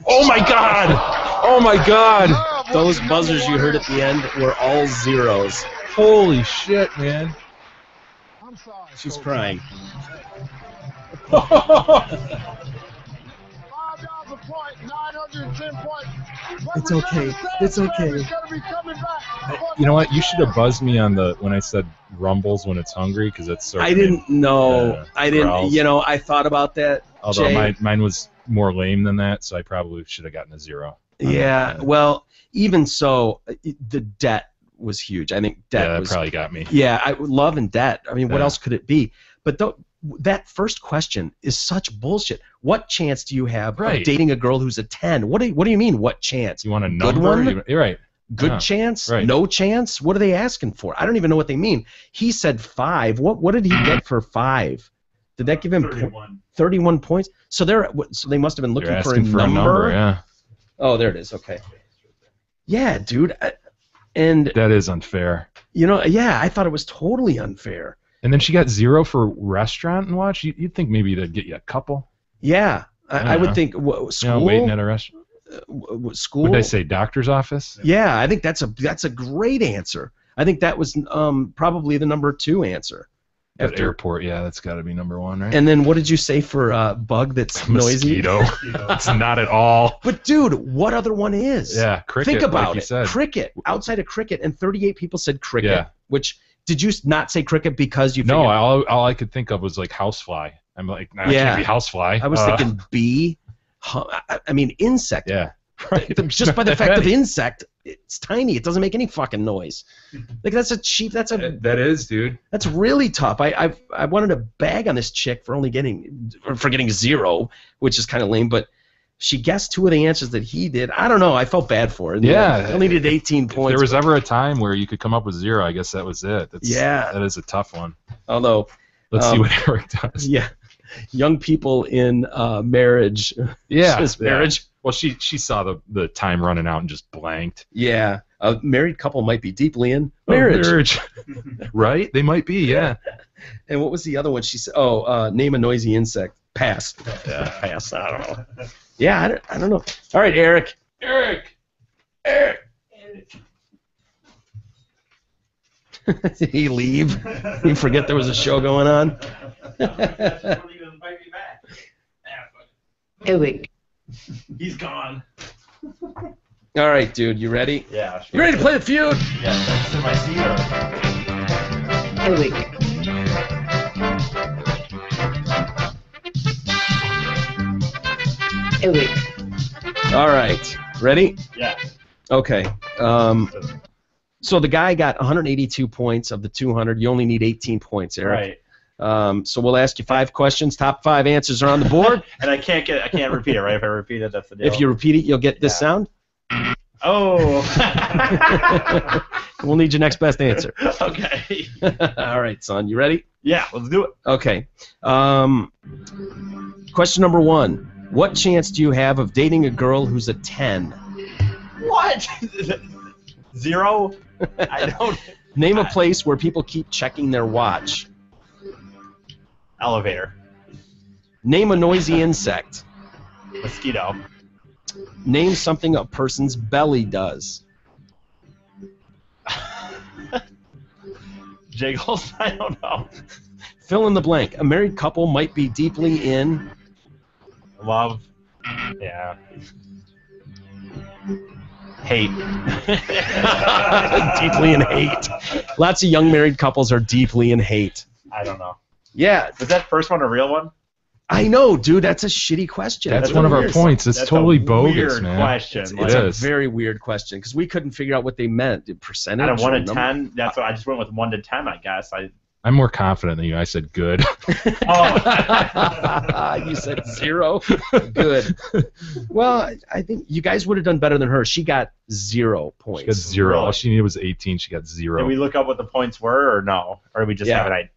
Speaker 5: Oh my God! Oh my God!
Speaker 3: Those buzzers you heard at the end were all zeros.
Speaker 5: Holy shit, man!
Speaker 14: I'm sorry.
Speaker 3: She's crying.
Speaker 14: $5 a point, 910 points.
Speaker 5: It's okay. It's okay.
Speaker 14: It's gonna be coming back.
Speaker 5: You know what? You should have buzzed me on when I said rumbles when it's hungry, because that's sort of.
Speaker 3: I didn't know. I didn't.
Speaker 5: growls.
Speaker 3: You know, I thought about that.
Speaker 5: Although
Speaker 3: Jay.
Speaker 5: mine was more lame than that, so I probably should have gotten a 0.
Speaker 3: Yeah. Well, even so, the debt was huge. I think debt
Speaker 5: Yeah, that
Speaker 3: was
Speaker 5: probably got me.
Speaker 3: Yeah, love and debt. I mean, what
Speaker 5: Yeah.
Speaker 3: else could it be? But that first question is such bullshit. What chance do you have
Speaker 5: Right.
Speaker 3: of dating a girl who's a 10? What do you mean, what chance?
Speaker 5: You want a
Speaker 3: Good
Speaker 5: number?
Speaker 3: one?
Speaker 5: You're right.
Speaker 3: Good
Speaker 5: Yeah.
Speaker 3: chance?
Speaker 5: Right.
Speaker 3: No chance? What are they asking for? I don't even know what they mean. He said 5. What did he get for 5? Did that give him 31 points? So they must have been looking
Speaker 5: You're
Speaker 3: for a
Speaker 5: asking for a number, yeah.
Speaker 3: Oh, there it is. Okay. Yeah, dude. And
Speaker 5: That is unfair.
Speaker 3: you know, yeah, I thought it was totally unfair.
Speaker 5: And then she got 0 for restaurant and watch. You'd think maybe they'd get you a couple.
Speaker 3: Yeah, I would
Speaker 5: know.
Speaker 3: think school.
Speaker 5: Waiting at a restaurant.
Speaker 3: School.
Speaker 5: What did I say? Doctor's office.
Speaker 3: Yeah, I think that's a great answer. I think that was probably the number 2 answer.
Speaker 5: At airport, yeah, that's got to be number 1, right?
Speaker 3: And then what did you say for bug that's noisy?
Speaker 5: Mosquito. It's not at all.
Speaker 3: But dude, what other one is?
Speaker 5: Yeah, cricket.
Speaker 3: Think about
Speaker 5: like you
Speaker 3: it.
Speaker 5: said.
Speaker 3: Cricket. Outside of cricket, and 38 people said cricket.
Speaker 5: Yeah.
Speaker 3: Which did you not say cricket because you?
Speaker 5: No,
Speaker 3: figured,
Speaker 5: all I could think of was like housefly. I'm like, nah, it
Speaker 3: Yeah.
Speaker 5: can't be housefly.
Speaker 3: I was thinking bee. I mean insect.
Speaker 5: Yeah.
Speaker 3: Just by the fact of insect, it's tiny. It doesn't make any fucking noise. Like that's a cheap.
Speaker 5: That is, dude.
Speaker 3: That's really tough. I wanted to bag on this chick for getting 0, which is kind of lame. But she guessed 2 of the answers that he did. I don't know. I felt bad for her.
Speaker 5: Yeah.
Speaker 3: I only needed 18
Speaker 5: If
Speaker 3: points.
Speaker 5: there was ever a time where you could come up with 0, I guess that was it.
Speaker 3: Yeah.
Speaker 5: That is a tough one.
Speaker 3: Although,
Speaker 5: Let's see what Eric does.
Speaker 3: Yeah, young people in marriage.
Speaker 5: Yeah.
Speaker 3: Says marriage.
Speaker 5: Well, she saw the time running out and just blanked.
Speaker 3: Yeah, a married couple might be deeply in marriage.
Speaker 5: Right? They might be, yeah.
Speaker 3: And what was the other one? She said, name a noisy insect. Pass. Yeah, pass. I don't know. Yeah, I don't know. All right, Eric. Eric. Did he leave? You forget there was a show going on?
Speaker 1: Eric.
Speaker 6: He's gone.
Speaker 3: All right, dude. You ready?
Speaker 6: Yeah.
Speaker 3: You ready to play the feud?
Speaker 6: Yeah, that's in my seat.
Speaker 1: Eric. Eric.
Speaker 3: All right. Ready?
Speaker 6: Yeah.
Speaker 3: Okay. So the guy got 182 points of the 200. You only need 18 points, Eric.
Speaker 6: Right.
Speaker 3: So we'll ask you 5 questions. Top 5 answers are on the board.
Speaker 6: And I can't repeat it, right? If I repeat it, that's the deal.
Speaker 3: If you repeat it, you'll get this sound.
Speaker 6: Oh.
Speaker 3: We'll need your next best answer.
Speaker 6: Okay.
Speaker 3: All right, son. You ready?
Speaker 6: Yeah, let's do it.
Speaker 3: Okay. Question number 1. What chance do you have of dating a girl who's a 10?
Speaker 6: What? 0? I don't.
Speaker 3: Name a place where people keep checking their watch.
Speaker 6: Elevator.
Speaker 3: Name a noisy insect.
Speaker 6: Mosquito.
Speaker 3: Name something a person's belly does.
Speaker 6: Jiggles? I don't know.
Speaker 3: Fill in the blank. A married couple might be deeply in...
Speaker 6: Love. Yeah. Hate.
Speaker 3: Deeply in hate. Lots of young married couples are deeply in hate.
Speaker 6: I don't know.
Speaker 3: Yeah.
Speaker 6: Was that first one a real one?
Speaker 3: I know, dude. That's a shitty question.
Speaker 5: That's one of our points. It's totally bogus,
Speaker 6: weird
Speaker 5: man.
Speaker 6: Question.
Speaker 3: It's a very weird question because we couldn't figure out what they meant. The percentage.
Speaker 6: Out of 1
Speaker 3: or
Speaker 6: to
Speaker 3: number?
Speaker 6: 10, that's what I just went with 1 to 10. I guess.
Speaker 5: I'm more confident than you. I said good.
Speaker 3: You said 0. Good. Well, I think you guys would have done better than her. She got 0 points.
Speaker 5: She got 0. All
Speaker 6: Really?
Speaker 5: she needed was 18. She got 0.
Speaker 6: Did we look up what the points were, or no? Or did we just
Speaker 3: Yeah.
Speaker 6: have an idea?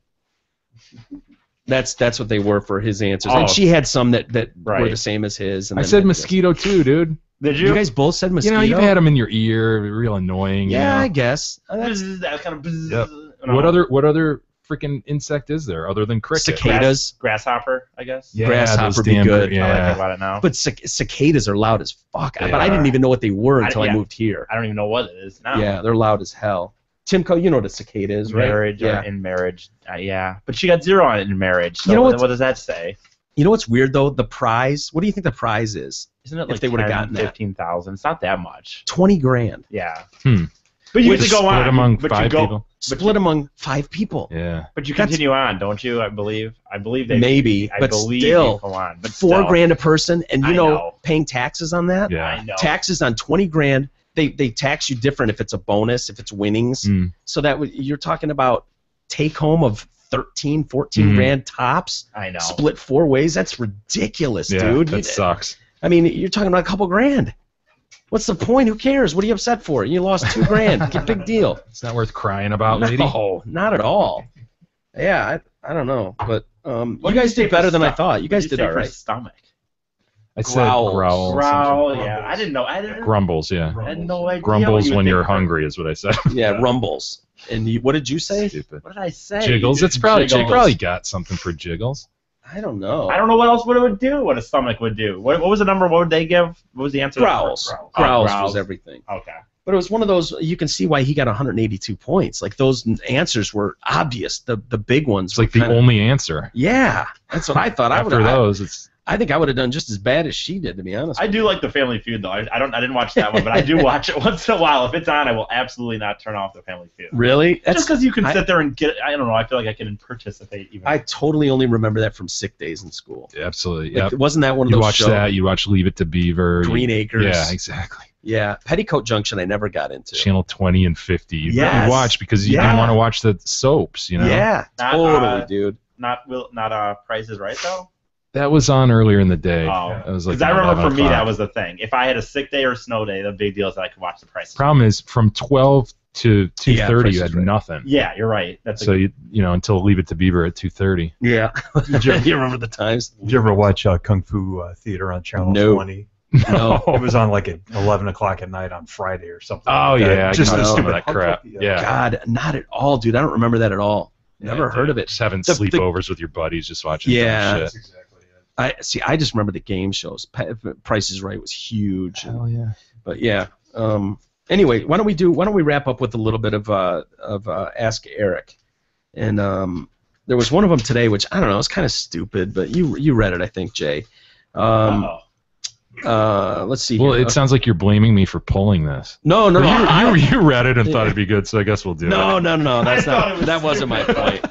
Speaker 3: That's what they were for his answers.
Speaker 6: Oh.
Speaker 3: And she had some that were
Speaker 6: Right.
Speaker 3: the same as his. And
Speaker 5: I
Speaker 3: then
Speaker 5: said
Speaker 3: that-
Speaker 5: mosquito too, dude.
Speaker 6: Did you?
Speaker 3: You guys both said mosquito.
Speaker 5: You know, you've had them in your ear, real annoying.
Speaker 3: Yeah, I
Speaker 5: you know.
Speaker 3: guess.
Speaker 6: That kind of.
Speaker 5: Yep.
Speaker 6: No.
Speaker 5: What other freaking insect is there other than cricket?
Speaker 3: Cicadas.
Speaker 6: Grasshopper, I guess.
Speaker 5: Yeah,
Speaker 3: Grasshopper
Speaker 5: those
Speaker 3: would be
Speaker 5: damn
Speaker 3: good.
Speaker 5: Yeah.
Speaker 6: I like think about it now.
Speaker 3: But cicadas are loud as fuck.
Speaker 5: They
Speaker 3: But I didn't
Speaker 6: are.
Speaker 3: even know what they were until I
Speaker 6: yeah.
Speaker 3: moved here.
Speaker 6: I don't even know what it is now.
Speaker 3: Yeah, they're loud as hell. Timko, you know what a cicada is, right?
Speaker 6: Marriage
Speaker 3: Yeah.
Speaker 6: or in marriage. Yeah. But she got 0 on it in marriage. So
Speaker 3: You know
Speaker 6: what
Speaker 3: what-
Speaker 6: does that say?
Speaker 3: You know what's weird though? The prize. What do you think the prize is?
Speaker 6: Isn't it
Speaker 3: If
Speaker 6: like
Speaker 3: they would've
Speaker 6: 10,
Speaker 3: gotten that.
Speaker 6: 15,000? It's not that much.
Speaker 3: 20 grand.
Speaker 6: Yeah.
Speaker 5: Hmm.
Speaker 6: But you
Speaker 5: Which
Speaker 6: get to go
Speaker 5: split
Speaker 6: on.
Speaker 5: among
Speaker 6: but
Speaker 5: 5
Speaker 6: you go,
Speaker 5: people.
Speaker 3: Split among 5 people.
Speaker 5: Yeah.
Speaker 6: But you
Speaker 3: That's-
Speaker 6: continue on, don't you? I believe they
Speaker 3: Maybe,
Speaker 6: I
Speaker 3: but
Speaker 6: believe
Speaker 3: still,
Speaker 6: you go on. But
Speaker 3: 4
Speaker 6: still.
Speaker 3: grand a person, and you
Speaker 6: I
Speaker 3: know,
Speaker 6: know.
Speaker 3: paying taxes on that.
Speaker 5: Yeah.
Speaker 6: I know.
Speaker 3: Taxes on 20 grand. They tax you different if it's a bonus, if it's winnings.
Speaker 5: Mm.
Speaker 3: So that you're talking about take home of 13, 14 grand tops.
Speaker 6: I know.
Speaker 3: Split 4 ways. That's ridiculous,
Speaker 5: Yeah,
Speaker 3: dude.
Speaker 5: that sucks.
Speaker 3: I mean, you're talking about a couple grand. What's the point? Who cares? What are you upset for? You lost $2 grand. Big deal.
Speaker 5: It's not worth crying about, lady.
Speaker 3: No, not at all. Yeah, I don't know, but you guys did better than I thought. You guys did all right.
Speaker 6: Stomach.
Speaker 5: I said growl.
Speaker 6: Growl. Yeah, I didn't know.
Speaker 5: Grumbles, yeah.
Speaker 6: I had no idea.
Speaker 5: Grumbles
Speaker 6: what
Speaker 5: when
Speaker 6: you
Speaker 5: you're
Speaker 6: would think.
Speaker 5: hungry is what I said.
Speaker 3: Yeah, rumbles. And what did you say?
Speaker 5: Stupid.
Speaker 6: What did I say?
Speaker 5: Jiggles. It's probably
Speaker 6: Jiggles.
Speaker 5: probably got something for jiggles.
Speaker 3: I don't know.
Speaker 6: I don't know what else would it would do. What a stomach would do. What was the number? What would they give? What was the answer?
Speaker 3: Growls. Growls was everything.
Speaker 6: Okay.
Speaker 3: But it was one of those. You can see why he got 182 points. Like those answers were obvious. The big ones.
Speaker 5: It's like the only answer.
Speaker 3: Yeah, that's what I thought.
Speaker 5: After those, it's.
Speaker 3: I think I would have done just as bad as she did, to be honest.
Speaker 6: I do like the Family Feud though. I didn't watch that one, but I do watch it once in a while. If it's on, I will absolutely not turn off the Family Feud.
Speaker 3: Really?
Speaker 6: Just because you can sit there and get. I don't know. I feel like I can participate even.
Speaker 3: I totally only remember that from sick days in school.
Speaker 5: Yeah, absolutely.
Speaker 3: Like,
Speaker 5: Yep.
Speaker 3: wasn't that one of
Speaker 5: you
Speaker 3: those
Speaker 5: watch
Speaker 3: shows?
Speaker 5: that. You watch Leave It to Beaver.
Speaker 3: Green Acres.
Speaker 5: Yeah, exactly.
Speaker 3: Yeah, Petticoat Junction. I never got into.
Speaker 5: Channel 20 and 50. You
Speaker 3: Yes.
Speaker 5: watch because you didn't want to watch the soaps. You know.
Speaker 3: Yeah,
Speaker 6: Not,
Speaker 3: totally, dude.
Speaker 6: Not Price is Right though.
Speaker 5: That was on earlier in the day.
Speaker 6: Oh,
Speaker 5: That was like
Speaker 6: because I remember for
Speaker 5: 11
Speaker 6: me that
Speaker 5: o'clock.
Speaker 6: was the thing. If I had a sick day or snow day, the big deal is that I could watch the Price.
Speaker 5: Problem is, from 12 to 2:30,
Speaker 3: Price
Speaker 5: you
Speaker 3: is
Speaker 5: had
Speaker 3: Right.
Speaker 5: nothing.
Speaker 6: Yeah, you're right. That's
Speaker 5: So you until Leave It to Beaver at 2:30.
Speaker 3: Yeah. You remember the times?
Speaker 4: Did you ever watch Kung Fu Theater on Channel
Speaker 3: No.
Speaker 4: 20?
Speaker 3: No.
Speaker 4: It was on like at 11 o'clock at night on Friday or something.
Speaker 5: Oh
Speaker 4: like that.
Speaker 5: yeah, I
Speaker 4: just
Speaker 5: caught
Speaker 4: a
Speaker 5: some of
Speaker 4: stupid
Speaker 5: that crap. Yeah.
Speaker 3: God, not at all, dude. I don't remember that at all. Never heard of it.
Speaker 5: Just having
Speaker 3: The-
Speaker 5: sleepovers with your buddies, just watching.
Speaker 3: Yeah.
Speaker 5: dumb shit.
Speaker 3: I just remember the game shows. Price is Right was huge.
Speaker 5: Hell yeah.
Speaker 3: But yeah. Anyway, why don't we wrap up with a little bit of Ask Eric, and there was one of them today, which I don't know, it's kind of stupid, but you read it, I think, Jay. Let's see.
Speaker 5: Well,
Speaker 3: here.
Speaker 5: it sounds like you're blaming me for pulling this.
Speaker 3: No.
Speaker 5: You read it and thought it'd be good, so I guess we'll do it.
Speaker 3: No. That wasn't my point.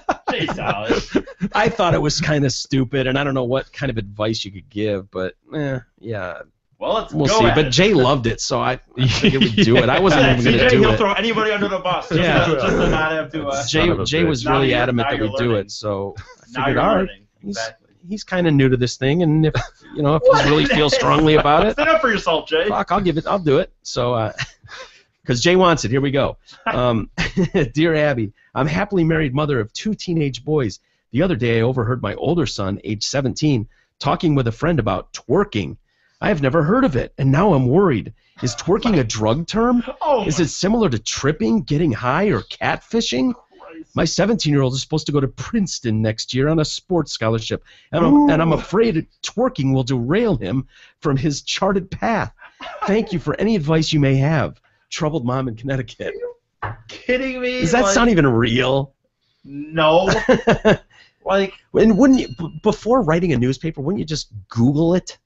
Speaker 3: I thought it was kind of stupid, and I don't know what kind of advice you could give, but yeah.
Speaker 6: Well,
Speaker 3: We'll
Speaker 6: go
Speaker 3: see.
Speaker 6: at
Speaker 3: But
Speaker 6: it.
Speaker 3: Jay loved it, so I figured we'd do it. I wasn't even going to do
Speaker 6: He'll
Speaker 3: it.
Speaker 6: throw anybody under the bus. Just
Speaker 3: Yeah.
Speaker 6: to not have to.
Speaker 3: Jay was
Speaker 6: Now
Speaker 3: really
Speaker 6: you're-
Speaker 3: adamant
Speaker 6: now
Speaker 3: that we
Speaker 6: you're
Speaker 3: do
Speaker 6: learning.
Speaker 3: it, so I
Speaker 6: Now
Speaker 3: figured,
Speaker 6: you're
Speaker 3: all right,
Speaker 6: learning. Exactly.
Speaker 3: he's kind of new to this thing, and if he really feels strongly about it,
Speaker 6: Stand up for yourself, Jay.
Speaker 3: fuck, I'll do it. So, because Jay wants it, here we go. Dear Abby, I'm a happily married mother of 2 teenage boys. The other day I overheard my older son, age 17, talking with a friend about twerking. I have never heard of it, and now I'm worried. Is twerking a drug term? Is it similar to tripping, getting high, or catfishing? My 17-year-old is supposed to go to Princeton next year on a sports scholarship, and I'm afraid twerking will derail him from his charted path. Thank you for any advice you may have. Troubled mom in Connecticut.
Speaker 6: Kidding me?
Speaker 3: Does that sound even real?
Speaker 6: No. Like,
Speaker 3: and wouldn't you, before writing a newspaper, wouldn't you just Google it?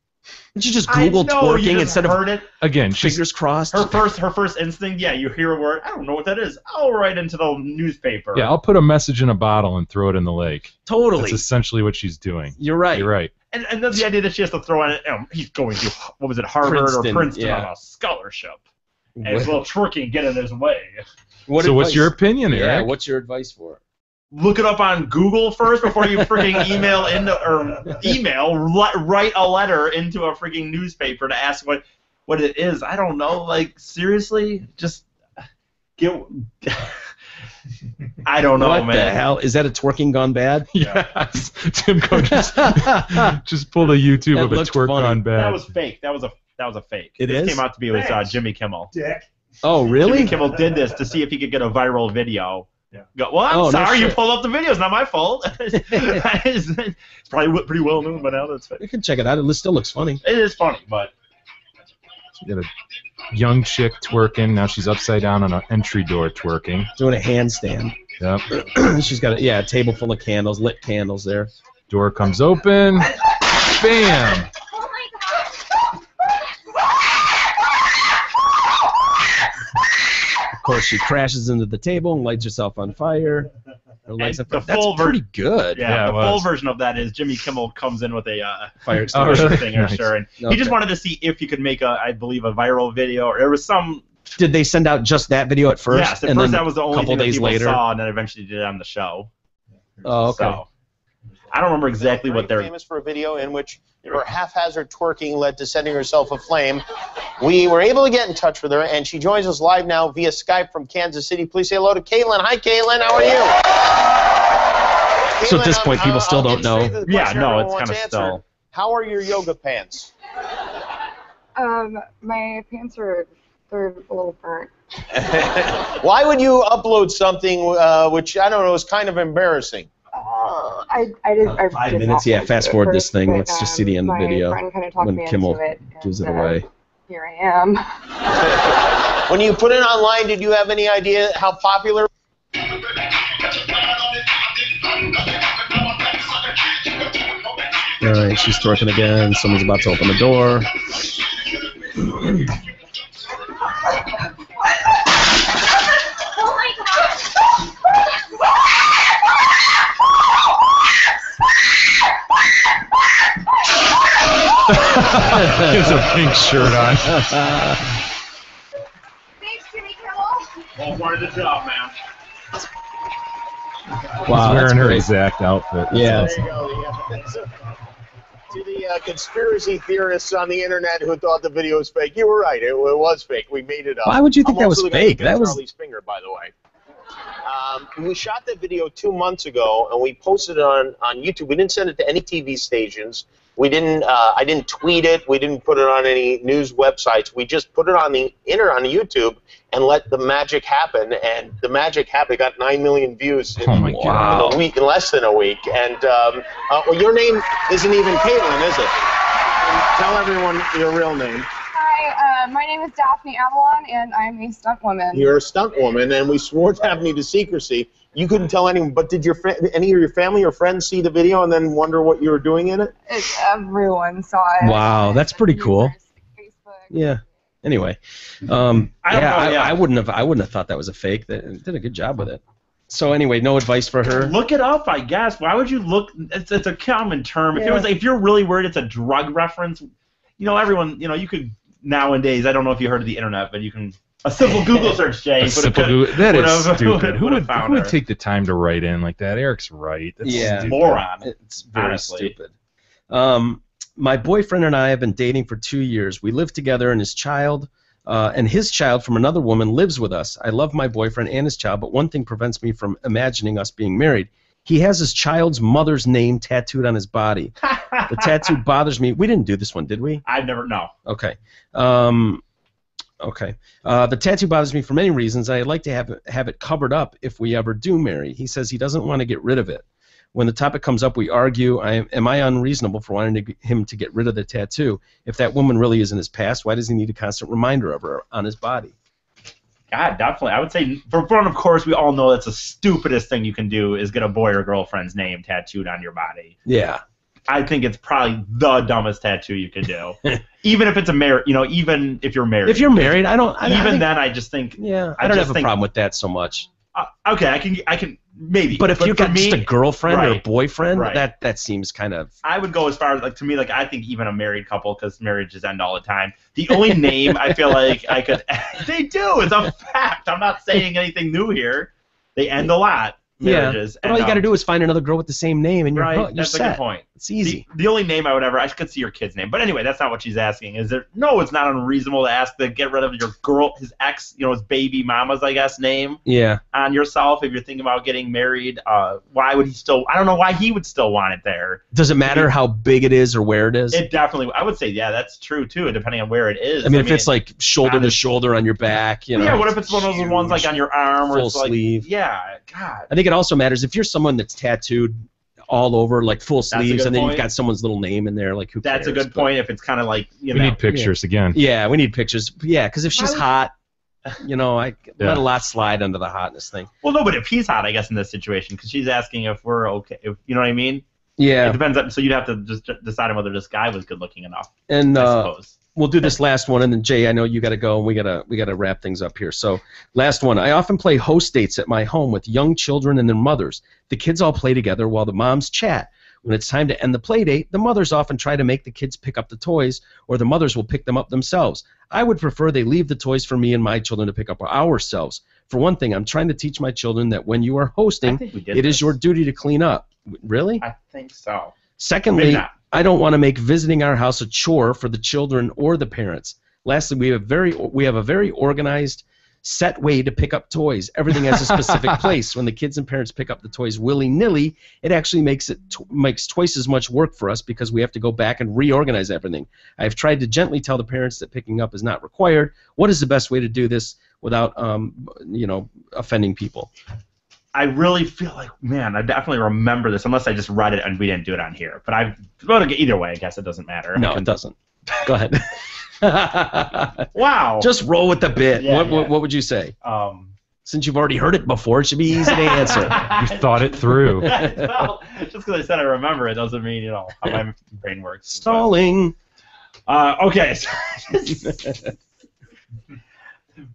Speaker 3: Wouldn't you just Google twerking instead
Speaker 6: heard
Speaker 3: of
Speaker 6: it.
Speaker 5: Again,
Speaker 3: fingers crossed?
Speaker 6: Her first instinct, yeah, you hear a word, I don't know what that is. I'll write into the newspaper.
Speaker 5: Yeah, I'll put a message in a bottle and throw it in the lake.
Speaker 3: Totally.
Speaker 5: That's essentially what she's doing.
Speaker 3: You're right.
Speaker 5: You're right.
Speaker 6: And then the idea that she has to throw in it, he's going to, what was it, Harvard
Speaker 3: Princeton,
Speaker 6: or Princeton
Speaker 3: yeah.
Speaker 6: on a scholarship. And his little twerking get in his way.
Speaker 5: So what's your opinion, Eric?
Speaker 3: Yeah, what's your advice for it?
Speaker 6: Look it up on Google first before you freaking write a letter into a freaking newspaper to ask what it is. I don't know. Like, seriously? Just get... I don't know,
Speaker 3: what
Speaker 6: man.
Speaker 3: What the hell? Is that a twerking gone bad?
Speaker 5: Yes. Tim Coe just pulled a YouTube
Speaker 3: That
Speaker 5: of a
Speaker 3: looked
Speaker 5: twerk
Speaker 3: funny.
Speaker 6: That
Speaker 5: on bad.
Speaker 6: was fake. That was a fake.
Speaker 3: It
Speaker 6: this
Speaker 3: is?
Speaker 6: came out to be with Jimmy Kimmel.
Speaker 13: Dick.
Speaker 3: Oh, really?
Speaker 6: Jimmy Kimmel did this to see if he could get a viral video.
Speaker 13: Yeah.
Speaker 6: Go, well, I'm
Speaker 3: Oh, no
Speaker 6: sorry you
Speaker 3: shit.
Speaker 6: pulled up the video. It's not my fault. It's probably pretty well known by now. That's fake.
Speaker 3: You can check it out. It still looks funny.
Speaker 6: It is funny, but
Speaker 5: You got a young chick twerking. Now she's upside down on an entry door twerking.
Speaker 3: Doing a handstand.
Speaker 5: Yep.
Speaker 3: She's got a table full of candles, lit candles there.
Speaker 5: Door comes open. Bam!
Speaker 3: Of course, she crashes into the table and lights herself on fire. Or lights
Speaker 6: And
Speaker 3: on fire.
Speaker 6: the
Speaker 3: That's
Speaker 6: full
Speaker 3: pretty good.
Speaker 6: yeah,
Speaker 5: it
Speaker 6: the full
Speaker 5: was.
Speaker 6: version of that is Jimmy Kimmel comes in with a
Speaker 3: Fire
Speaker 5: Oh,
Speaker 3: extinguisher.
Speaker 5: really?
Speaker 6: extinguisher, and he just
Speaker 3: Okay.
Speaker 6: wanted to see if he could make I believe, a viral video, or there was some.
Speaker 3: Did they send out just that video at first?
Speaker 6: Yes, at
Speaker 3: and
Speaker 6: first
Speaker 3: then
Speaker 6: that was the
Speaker 3: a
Speaker 6: only
Speaker 3: couple
Speaker 6: thing that
Speaker 3: days
Speaker 6: people
Speaker 3: later.
Speaker 6: saw, and then eventually did it on the show.
Speaker 3: Oh, okay.
Speaker 6: So, I don't remember exactly what they're.
Speaker 16: Famous for a video in which her haphazard twerking led to setting herself aflame. We were able to get in touch with her, and she joins us live now via Skype from Kansas City. Please say hello to Caitlin. Hi, Caitlin. How are you?
Speaker 3: So at this point, people still don't know.
Speaker 6: Yeah, no, it's kind of still.
Speaker 16: How are your yoga pants?
Speaker 17: My pants they're a little burnt.
Speaker 16: Why would you upload something which I don't know is kind of embarrassing?
Speaker 17: I did
Speaker 3: 5 minutes. Yeah, fast forward this thing. Let's just see the end of the video
Speaker 17: friend kind of talked
Speaker 3: when
Speaker 17: me
Speaker 3: Kimmel
Speaker 17: into it,
Speaker 3: gives it
Speaker 17: and,
Speaker 3: away.
Speaker 17: Here I am.
Speaker 16: When you put it online, did you have any idea how popular?
Speaker 3: All right, she's twerking again. Someone's about to open the door.
Speaker 5: He has a pink shirt on.
Speaker 17: Thanks, Jimmy Kimmel.
Speaker 6: All part of the job, man.
Speaker 3: Wow,
Speaker 5: She's
Speaker 3: that's
Speaker 5: wearing her
Speaker 3: great.
Speaker 5: exact outfit. That's
Speaker 3: Yeah.
Speaker 5: awesome.
Speaker 16: There you go. To the conspiracy theorists on the internet who thought the video was fake, you were right. It was fake. We made it up.
Speaker 3: Why would you think
Speaker 16: I'm
Speaker 3: that was
Speaker 16: also the guy
Speaker 3: fake?
Speaker 16: who
Speaker 3: That
Speaker 16: did
Speaker 3: was-
Speaker 16: Charlie Springer, by the way. We shot that video 2 months ago, and we posted it on YouTube. We didn't send it to any TV stations. We didn't. I didn't tweet it. We didn't put it on any news websites. We just put it on the internet, on YouTube, and let the magic happen. And the magic happened. It got 9 million views in,
Speaker 5: Oh my God.
Speaker 16: in a week, in less than a week. And well, your name isn't even Caitlin, is it? Tell everyone your real name.
Speaker 17: Hi, my name is Daphne Avalon, and I'm a stunt woman.
Speaker 16: You're a stunt woman, and we swore Daphne to secrecy. You couldn't tell anyone, but did any of your family or friends see the video and then wonder what you were doing in it?
Speaker 17: Everyone saw it.
Speaker 3: Wow, that's pretty cool.
Speaker 17: Facebook.
Speaker 3: Yeah. Anyway,
Speaker 6: I don't know, yeah.
Speaker 3: I wouldn't have thought that was a fake. They did a good job with it. So anyway, no advice for her.
Speaker 6: Look it up, I guess. Why would you look? It's a common term.
Speaker 3: Yeah.
Speaker 6: If you're really worried it's a drug reference, everyone, you could nowadays. I don't know if you heard of the internet, but you can a simple Google search, Jay.
Speaker 5: A simple Google, that is stupid. Who would
Speaker 6: found her.
Speaker 5: take the time to write in like that? Eric's right. That's stupid.
Speaker 6: Moron.
Speaker 3: It's very
Speaker 6: honestly.
Speaker 3: stupid. My boyfriend and I have been dating for 2 years. We live together, and his child from another woman lives with us. I love my boyfriend and his child, but one thing prevents me from imagining us being married. He has his child's mother's name tattooed on his body. The tattoo bothers me. We didn't do this one, did we?
Speaker 6: I've never, no.
Speaker 3: Okay. Okay. The tattoo bothers me for many reasons. I'd like to have it covered up if we ever do marry. He says he doesn't want to get rid of it. When the topic comes up, we argue. Am I unreasonable for wanting him to get rid of the tattoo? If that woman really is in his past, why does he need a constant reminder of her on his body?
Speaker 6: God, definitely. I would say, for one, of course, we all know that's the stupidest thing you can do is get a boy or girlfriend's name tattooed on your body.
Speaker 3: Yeah.
Speaker 6: I think it's probably the dumbest tattoo you could do. Even if it's even if you're married.
Speaker 3: If you're married, I
Speaker 6: just think.
Speaker 3: Yeah, I don't have a problem with that so much.
Speaker 6: Okay, I can maybe.
Speaker 3: But if you got just a girlfriend or a boyfriend,
Speaker 6: right.
Speaker 3: that seems kind of.
Speaker 6: I would go as far as to me I think even a married couple, because marriages end all the time. The only name I feel like I could. They do. It's a fact. I'm not saying anything new here. They end a lot. Marriages.
Speaker 3: But all you got to do is find another girl with the same name, and you're
Speaker 6: right.
Speaker 3: you're
Speaker 6: That's
Speaker 3: set.
Speaker 6: a good point.
Speaker 3: It's easy.
Speaker 6: The only name I could see your kid's name, but anyway, that's not what she's asking. No, it's not unreasonable to ask to get rid of his ex, his baby mama's, I guess, name.
Speaker 3: Yeah.
Speaker 6: On yourself, if you're thinking about getting married, why would he still? I don't know why he would still want it there.
Speaker 3: Does it matter how big it is or where it is?
Speaker 6: It definitely. I would say, yeah, that's true too, depending on where it is.
Speaker 3: I mean, if it's like shoulder to shoulder on your back,
Speaker 6: Yeah. What if it's one of those ones like on your arm, or
Speaker 3: full
Speaker 6: it's like,
Speaker 3: sleeve?
Speaker 6: Yeah. God.
Speaker 3: I think it also matters if you're someone that's tattooed all over, like full sleeves,
Speaker 6: good
Speaker 3: and then
Speaker 6: point.
Speaker 3: you've got someone's little name in there. Like who
Speaker 6: That's
Speaker 3: cares?
Speaker 6: a good point. If it's kind of like
Speaker 5: We need pictures again.
Speaker 3: Yeah, we need pictures. Yeah, because if she's hot, I
Speaker 5: Yeah.
Speaker 3: let a lot slide under the hotness thing.
Speaker 6: Well, no, but if he's hot, I guess in this situation, because she's asking if we're okay. If you know what I mean?
Speaker 3: Yeah.
Speaker 6: It depends. So you'd have to just decide on whether this guy was good looking enough.
Speaker 3: And
Speaker 6: I suppose.
Speaker 3: we'll do this last one, and then Jay, I know you got to go, and we gotta wrap things up here. So last one. I often play host dates at my home with young children and their mothers. The kids all play together while the moms chat. When it's time to end the play date, the mothers often try to make the kids pick up the toys, or the mothers will pick them up themselves. I would prefer they leave the toys for me and my children to pick up ourselves. For one thing, I'm trying to teach my children that when you are hosting,
Speaker 6: think we did
Speaker 3: it is your duty to clean up. Really?
Speaker 6: I think so.
Speaker 3: Secondly,
Speaker 6: Maybe not.
Speaker 3: I don't want to make visiting our house a chore for the children or the parents. Lastly, we have a very organized, set way to pick up toys. Everything has a specific place. When the kids and parents pick up the toys willy-nilly, it actually makes twice as much work for us because we have to go back and reorganize everything. I've tried to gently tell the parents that picking up is not required. What is the best way to do this without, offending people?
Speaker 6: I really feel like, man, I definitely remember this, unless I just read it and we didn't do it on here. But either way, I guess it doesn't matter.
Speaker 3: No, it doesn't. Go ahead.
Speaker 6: Wow.
Speaker 3: Just roll with the bit.
Speaker 6: Yeah,
Speaker 3: what would you say? Since you've already heard it before, it should be easy to answer.
Speaker 5: You thought it through.
Speaker 6: Well, just because I said I remember it doesn't mean, how my brain works.
Speaker 3: Stalling.
Speaker 6: Okay.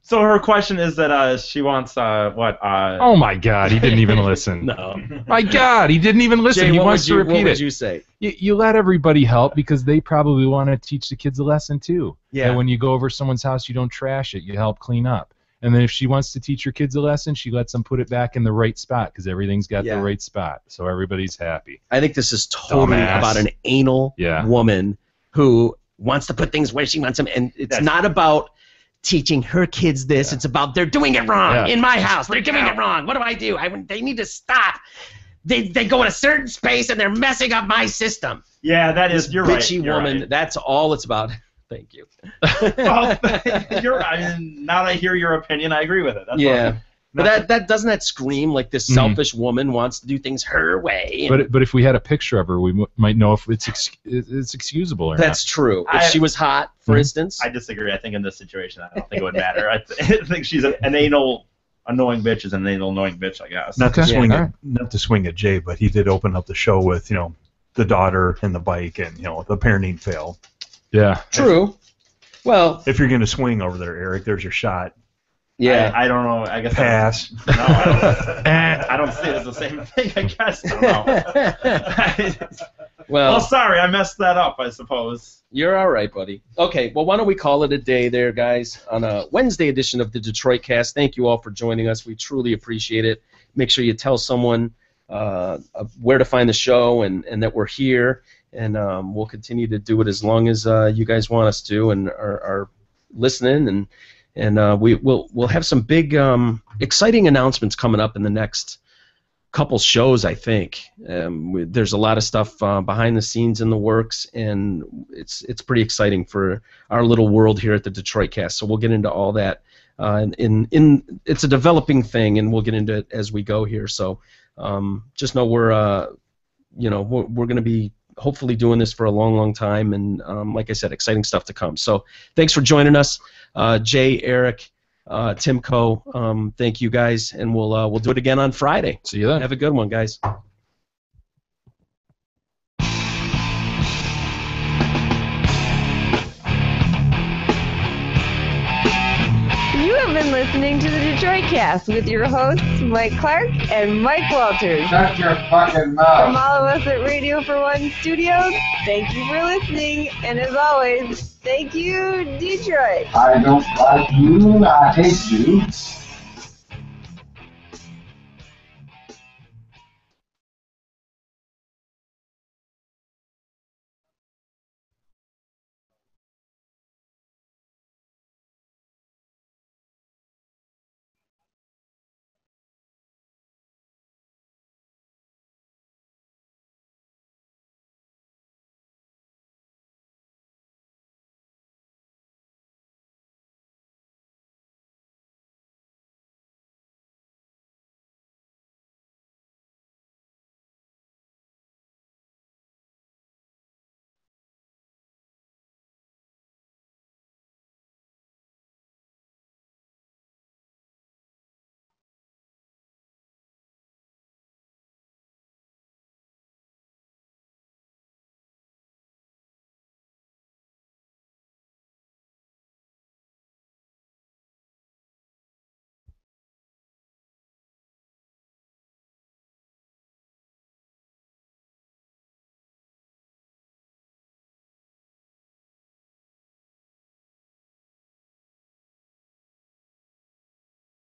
Speaker 6: So her question is that she wants what?
Speaker 5: Oh my God, he didn't even listen.
Speaker 3: No.
Speaker 5: My God, he didn't even listen.
Speaker 3: Jay,
Speaker 5: he
Speaker 3: what
Speaker 5: wants to repeat
Speaker 3: what
Speaker 5: it.
Speaker 3: would you say?
Speaker 5: You let everybody help because they probably want to teach the kids a lesson too.
Speaker 3: Yeah.
Speaker 5: And when you go over someone's house, you don't trash it. You help clean up. And then if she wants to teach her kids a lesson, she lets them put it back in the right spot because everything's got the right spot. So everybody's happy.
Speaker 3: I think this is totally
Speaker 5: Dumbass.
Speaker 3: about an anal woman who wants to put things where she wants them, and it's not about teaching her kids this. It's about they're doing it wrong in my house. They're doing it wrong. What do I do? They need to stop. They go in a certain space and they're messing up my system.
Speaker 6: Yeah, that is. You're right.
Speaker 3: Bitchy
Speaker 6: You're
Speaker 3: woman.
Speaker 6: right.
Speaker 3: That's all it's about. Thank you.
Speaker 6: Well, now that I hear your opinion, I agree with it. That's fine.
Speaker 3: But that doesn't that scream like this selfish woman wants to do things her way?
Speaker 5: But if we had a picture of her, we might know if it's excusable or not.
Speaker 3: That's true. If she was hot, for instance.
Speaker 6: I disagree. I think in this situation, I don't think it would matter. I think she's an anal annoying bitch is an anal annoying bitch, I guess.
Speaker 4: Not to swing at Jay, but he did open up the show with the daughter and the bike and the parenting fail.
Speaker 5: Yeah.
Speaker 3: True. Well,
Speaker 4: if you're gonna swing over there, Eric, there's your shot.
Speaker 3: Yeah.
Speaker 6: I don't know. I guess
Speaker 4: pass.
Speaker 6: No, I don't see it as the same thing. I guess. I don't know. Well, sorry, I messed that up. I suppose.
Speaker 3: You're all right, buddy. Okay, well, why don't we call it a day there, guys, on a Wednesday edition of the Detroit Cast. Thank you all for joining us. We truly appreciate it. Make sure you tell someone where to find the show and that we're here, and we'll continue to do it as long as you guys want us to and are listening, and we'll have some big exciting announcements coming up in the next couple shows, I think. There's a lot of stuff behind the scenes in the works, and it's pretty exciting for our little world here at the Detroit Cast. So we'll get into all that. It's a developing thing, and we'll get into it as we go here. So just know we're going to be hopefully doing this for a long, long time, and like I said, exciting stuff to come. So thanks for joining us, Jay, Eric, Timko. Thank you guys, and we'll do it again on Friday.
Speaker 5: See you then.
Speaker 3: Have a good one, guys.
Speaker 1: You have been listening to the Detroit Cast with your hosts, Mike Clark and Mike Walters.
Speaker 13: Shut your fucking mouth.
Speaker 1: From all of us at Radio for One Studios, thank you for listening, and as always, thank you, Detroit.
Speaker 13: I don't like you, I hate you.